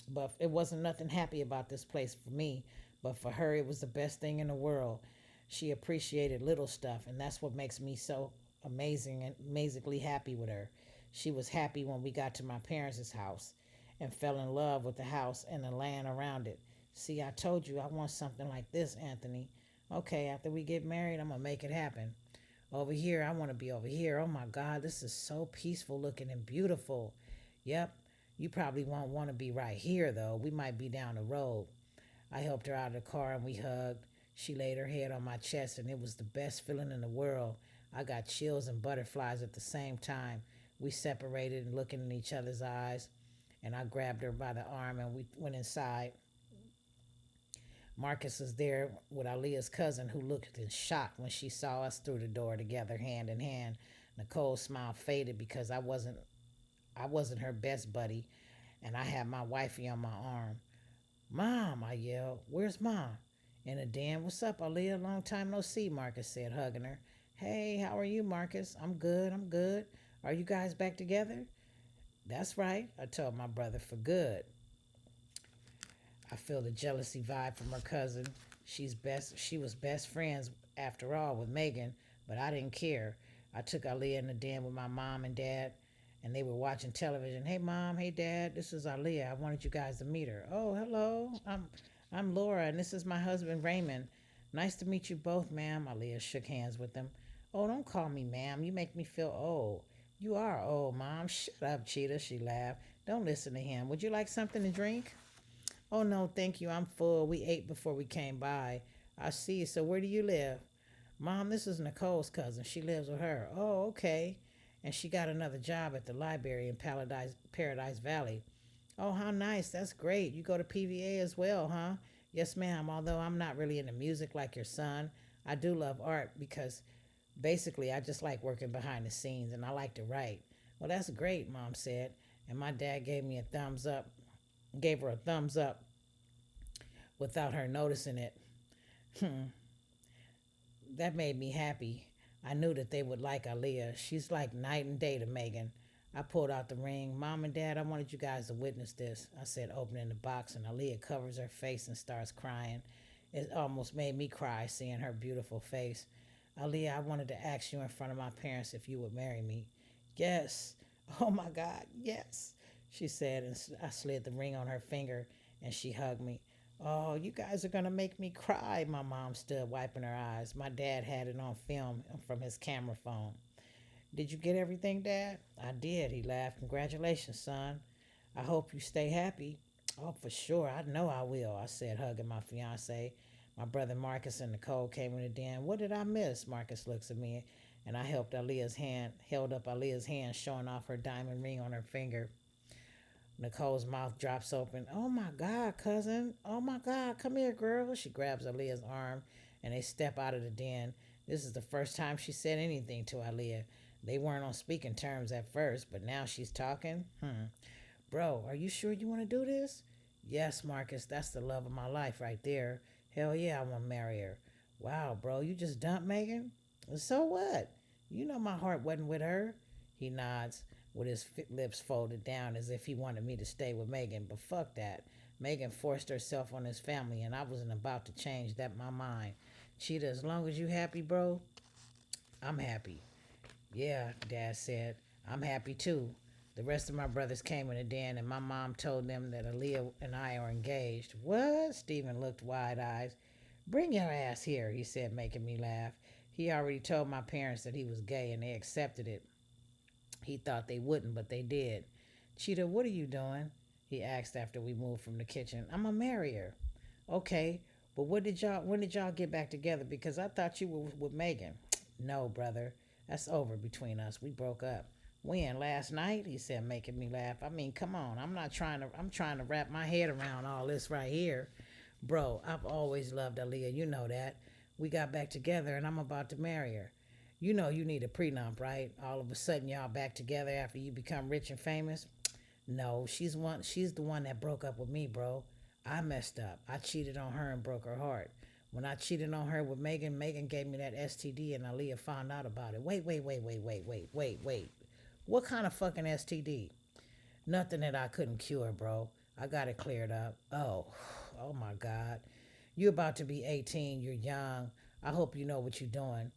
but it wasn't nothing happy about this place for me, but for her, it was the best thing in the world. She appreciated little stuff, and that's what makes me so amazing and amazingly happy with her. She was happy when we got to my parents' house and fell in love with the house and the land around it. See, I told you I want something like this, Anthony. Okay, after we get married, I'm gonna make it happen. Over here, I want to be over here. Oh my God, this is so peaceful looking and beautiful. Yep, you probably won't want to be right here though. We might be down the road. I helped her out of the car and we hugged. She laid her head on my chest and it was the best feeling in the world. I got chills and butterflies at the same time. We separated and looking in each other's eyes, and I grabbed her by the arm and we went inside. Marcus was there with Aaliyah's cousin, who looked in shock when she saw us through the door together, hand in hand. Nicole's smile faded because I wasn't her best buddy, and I had my wifey on my arm. Mom, I yelled. Where's Mom? In the den. What's up, Aaliyah? Long time no see, Marcus said, hugging her. Hey, how are you, Marcus? I'm good, I'm good. Are you guys back together? That's right, I told my brother, for good. I feel the jealousy vibe from her cousin. She was best friends after all with Megan, but I didn't care. I took Aaliyah in the den with my mom and dad, and they were watching television. Hey mom, hey dad, this is Aaliyah. I wanted you guys to meet her. Oh, hello. I'm Laura, and this is my husband Raymond. Nice to meet you both, ma'am. Aaliyah shook hands with them. Oh, don't call me ma'am. You make me feel old. You are old, mom. Shut up, Cheetah, she laughed. Don't listen to him. Would you like something to drink? Oh, no, thank you. I'm full. We ate before we came by. I see. So, where do you live? Mom, this is Nicole's cousin. She lives with her. Oh, okay. And she got another job at the library in Paradise Valley. Oh, how nice. That's great. You go to PVA as well, huh? Yes, ma'am. Although I'm not really into music like your son, I do love art because basically I just like working behind the scenes and I like to write. Well, that's great, Mom said. And my dad gave her a thumbs up without her noticing it. Hmm, that made me happy. I knew that they would like Aaliyah. She's like night and day to Megan. I pulled out the ring. Mom and Dad, I wanted you guys to witness this, I said, opening the box, and Aaliyah covers her face and starts crying. It almost made me cry seeing her beautiful face. Aaliyah, I wanted to ask you in front of my parents if you would marry me. Yes. Oh my God, yes, she said, and I slid the ring on her finger, and she hugged me. Oh, you guys are going to make me cry. My mom stood wiping her eyes. My dad had it on film from his camera phone. Did you get everything, Dad? I did, he laughed. Congratulations, son. I hope you stay happy. Oh, for sure. I know I will, I said, hugging my fiance. My brother Marcus and Nicole came in the den. What did I miss? Marcus looks at me, and I held up Aaliyah's hand, showing off her diamond ring on her finger. Nicole's mouth drops open. Oh my God, cousin. Oh my God, come here, girl. She grabs Aaliyah's arm and they step out of the den. This is the first time she said anything to Aaliyah. They weren't on speaking terms at first, but now she's talking. Bro, are you sure you want to do this? Yes, Marcus, that's the love of my life right there. Hell yeah, I want to marry her. Wow, bro, you just dumped Megan? So what? You know my heart wasn't with her. He nods with his lips folded down as if he wanted me to stay with Megan, but fuck that. Megan forced herself on his family, and I wasn't about to change that my mind. Cheetah, as long as you happy, bro, I'm happy. Yeah, Dad said. I'm happy too. The rest of my brothers came in the den, and my mom told them that Aaliyah and I are engaged. What? Stephen looked wide eyed. Bring your ass here, he said, making me laugh. He already told my parents that he was gay, and they accepted it. He thought they wouldn't, but they did. Cheetah, what are you doing? He asked after we moved from the kitchen. I'm a marry her. Okay, but when did y'all get back together? Because I thought you were with Megan. No, brother. That's over between us. We broke up. When? Last night? He said, making me laugh. I mean, come on. I'm trying to wrap my head around all this right here. Bro, I've always loved Aaliyah. You know that. We got back together and I'm about to marry her. You know you need a prenup, right? All of a sudden y'all back together after you become rich and famous. No, she's the one that broke up with me, bro. I messed up. I cheated on her and broke her heart. When I cheated on her with Megan, Megan gave me that STD and Aaliyah found out about it. Wait. What kind of fucking STD? Nothing that I couldn't cure, bro. I got it cleared up. Oh my God. You're about to be 18. You're young. I hope you know what you're doing.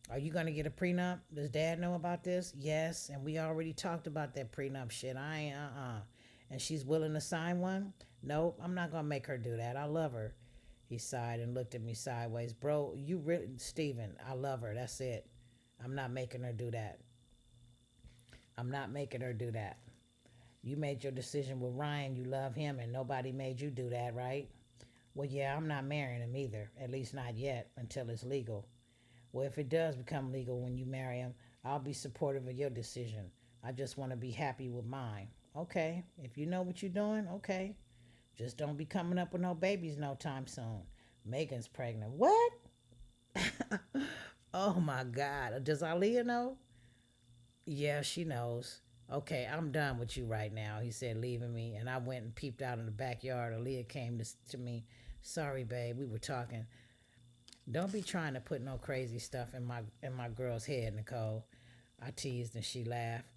Are you going to get a prenup? Does dad know about this? Yes. And we already talked about that prenup shit. I ain't, And she's willing to sign one? Nope. I'm not going to make her do that. I love her. He sighed and looked at me sideways. Bro, you really, Steven, I love her. That's it. I'm not making her do that. I'm not making her do that. You made your decision with Ryan. You love him, and nobody made you do that, right? Well, yeah, I'm not marrying him either. At least not yet, until it's legal. Well, if it does become legal when you marry him, I'll be supportive of your decision. I just want to be happy with mine. Okay, if you know what you're doing, okay. Just don't be coming up with no babies no time soon. Megan's pregnant. What? Oh my God. Does Aaliyah know? Yeah, she knows. Okay, I'm done with you right now, he said, leaving me. And I went and peeped out in the backyard. Aaliyah came to me. Sorry, babe, we were talking. Don't be trying to put no crazy stuff in my girl's head, Nicole. I teased and she laughed.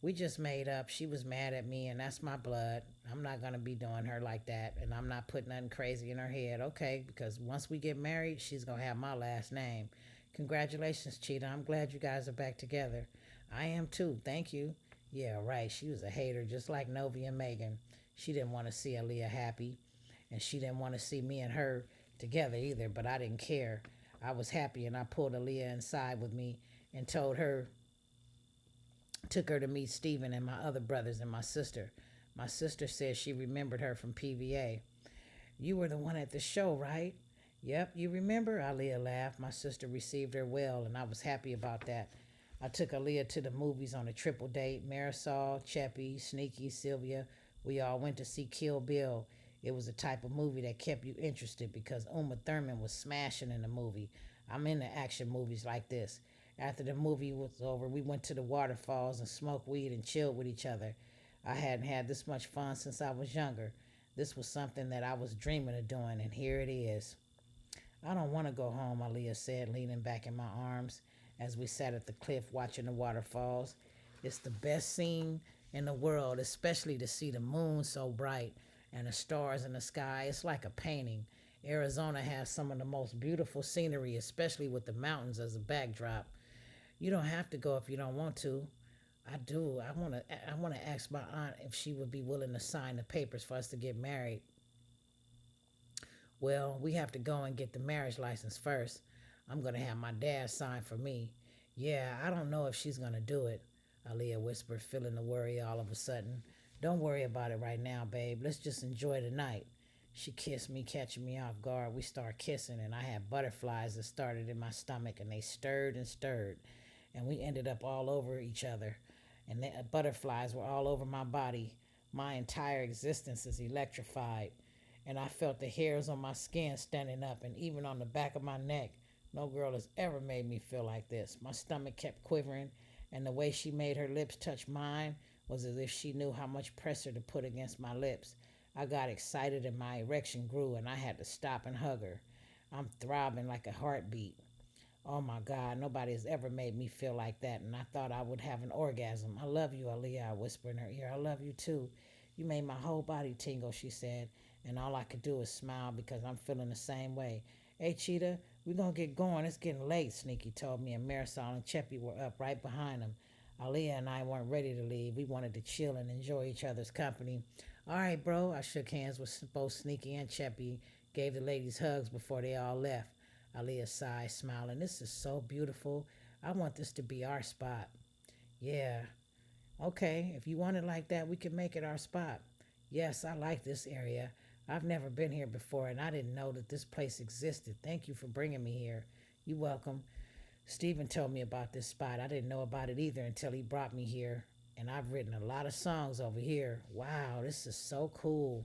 We just made up. She was mad at me and that's my blood. I'm not gonna be doing her like that and I'm not putting nothing crazy in her head, okay? Because once we get married, she's gonna have my last name. Congratulations, Cheetah. I'm glad you guys are back together. I am too. Thank you. Yeah, right. She was a hater just like Novi and Megan. She didn't want to see Aaliyah happy and she didn't want to see me and her together either, but I didn't care. I was happy and I pulled Aaliyah inside with me and took her to meet Stephen and my other brothers and my sister. My sister said she remembered her from PVA. You were the one at the show, right? Yep, you remember? Aaliyah laughed. My sister received her well, and I was happy about that. I took Aaliyah to the movies on a triple date. Marisol, Cheppy, Sneaky, Sylvia. We all went to see Kill Bill. It was a type of movie that kept you interested because Uma Thurman was smashing in the movie. I'm into action movies like this. After the movie was over, we went to the waterfalls and smoked weed and chilled with each other. I hadn't had this much fun since I was younger. This was something that I was dreaming of doing, and here it is. I don't want to go home, Aaliyah said, leaning back in my arms as we sat at the cliff watching the waterfalls. It's the best scene in the world, especially to see the moon so bright and the stars in the sky. It's like a painting. Arizona has some of the most beautiful scenery, especially with the mountains as a backdrop. You don't have to go if you don't want to. I do. I want to ask my aunt if she would be willing to sign the papers for us to get married. Well, we have to go and get the marriage license first. I'm going to have my dad sign for me. Yeah, I don't know if she's going to do it, Aaliyah whispered, feeling the worry all of a sudden. Don't worry about it right now, babe. Let's just enjoy the night. She kissed me, catching me off guard. We started kissing, and I had butterflies that started in my stomach, and they stirred and stirred. And we ended up all over each other. And the butterflies were all over my body. My entire existence is electrified and I felt the hairs on my skin standing up and even on the back of my neck. No girl has ever made me feel like this. My stomach kept quivering and the way she made her lips touch mine was as if she knew how much pressure to put against my lips. I got excited and my erection grew, and I had to stop and hug her. I'm throbbing like a heartbeat. Oh my God, nobody has ever made me feel like that, and I thought I would have an orgasm. I love you, Aaliyah, I whispered in her ear. I love you too. You made my whole body tingle, she said, and all I could do is smile because I'm feeling the same way. Hey, Cheetah, we're going to get going. It's getting late, Sneaky told me, and Marisol and Cheppy were up right behind him. Aaliyah and I weren't ready to leave. We wanted to chill and enjoy each other's company. All right, bro. I shook hands with both Sneaky and Cheppy, gave the ladies hugs before they all left. Aaliyah sighed, smiling. This is so beautiful. I want this to be our spot. Yeah. Okay, if you want it like that, we can make it our spot. Yes, I like this area. I've never been here before, and I didn't know that this place existed. Thank you for bringing me here. You're welcome. Stephen told me about this spot. I didn't know about it either until he brought me here. And I've written a lot of songs over here. Wow, this is so cool.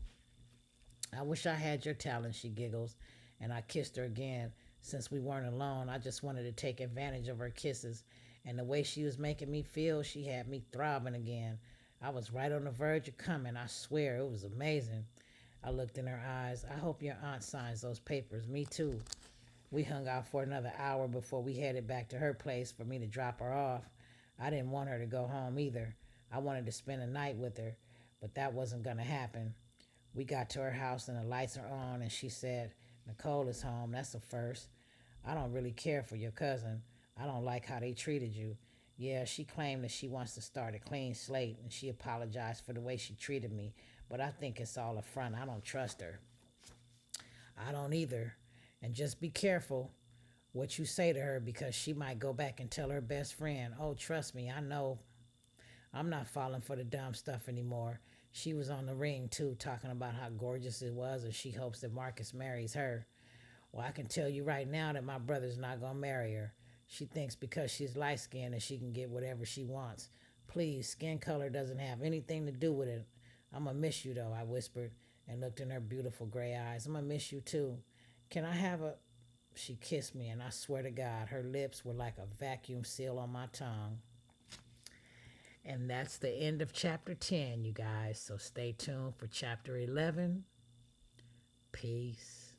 I wish I had your talent, she giggles, and I kissed her again. Since we weren't alone, I just wanted to take advantage of her kisses, and the way she was making me feel, she had me throbbing again. I was right on the verge of coming, I swear, it was amazing. I looked in her eyes. I hope your aunt signs those papers. Me too. We hung out for another hour before we headed back to her place for me to drop her off. I didn't want her to go home either. I wanted to spend a night with her, but that wasn't going to happen. We got to her house and the lights are on, and she said, Nicole is home. That's a first. I don't really care for your cousin. I don't like how they treated you. Yeah, she claimed that she wants to start a clean slate, and she apologized for the way she treated me, but I think it's all a front. I don't trust her. I don't either. And just be careful what you say to her because she might go back and tell her best friend. Oh, trust me, I know. I'm not falling for the dumb stuff anymore. She was on the ring, too, talking about how gorgeous it was and she hopes that Marcus marries her. Well, I can tell you right now that my brother's not going to marry her. She thinks because she's light-skinned that she can get whatever she wants. Please, skin color doesn't have anything to do with it. I'm going to miss you, though, I whispered and looked in her beautiful gray eyes. I'm going to miss you, too. Can I have a... She kissed me, and I swear to God, her lips were like a vacuum seal on my tongue. And that's the end of chapter 10, you guys. So stay tuned for chapter 11. Peace.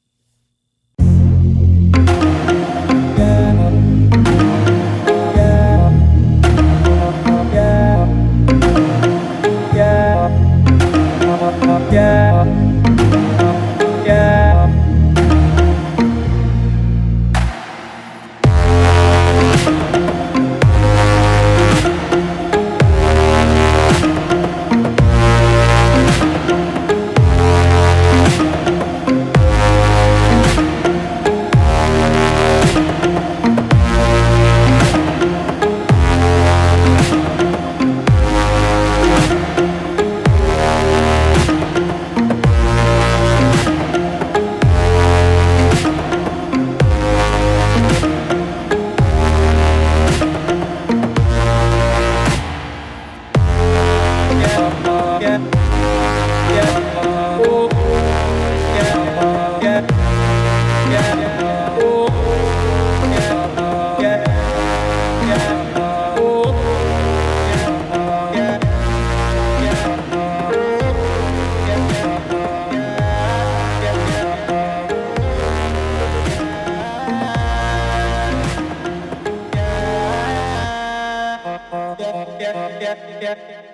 Yeah.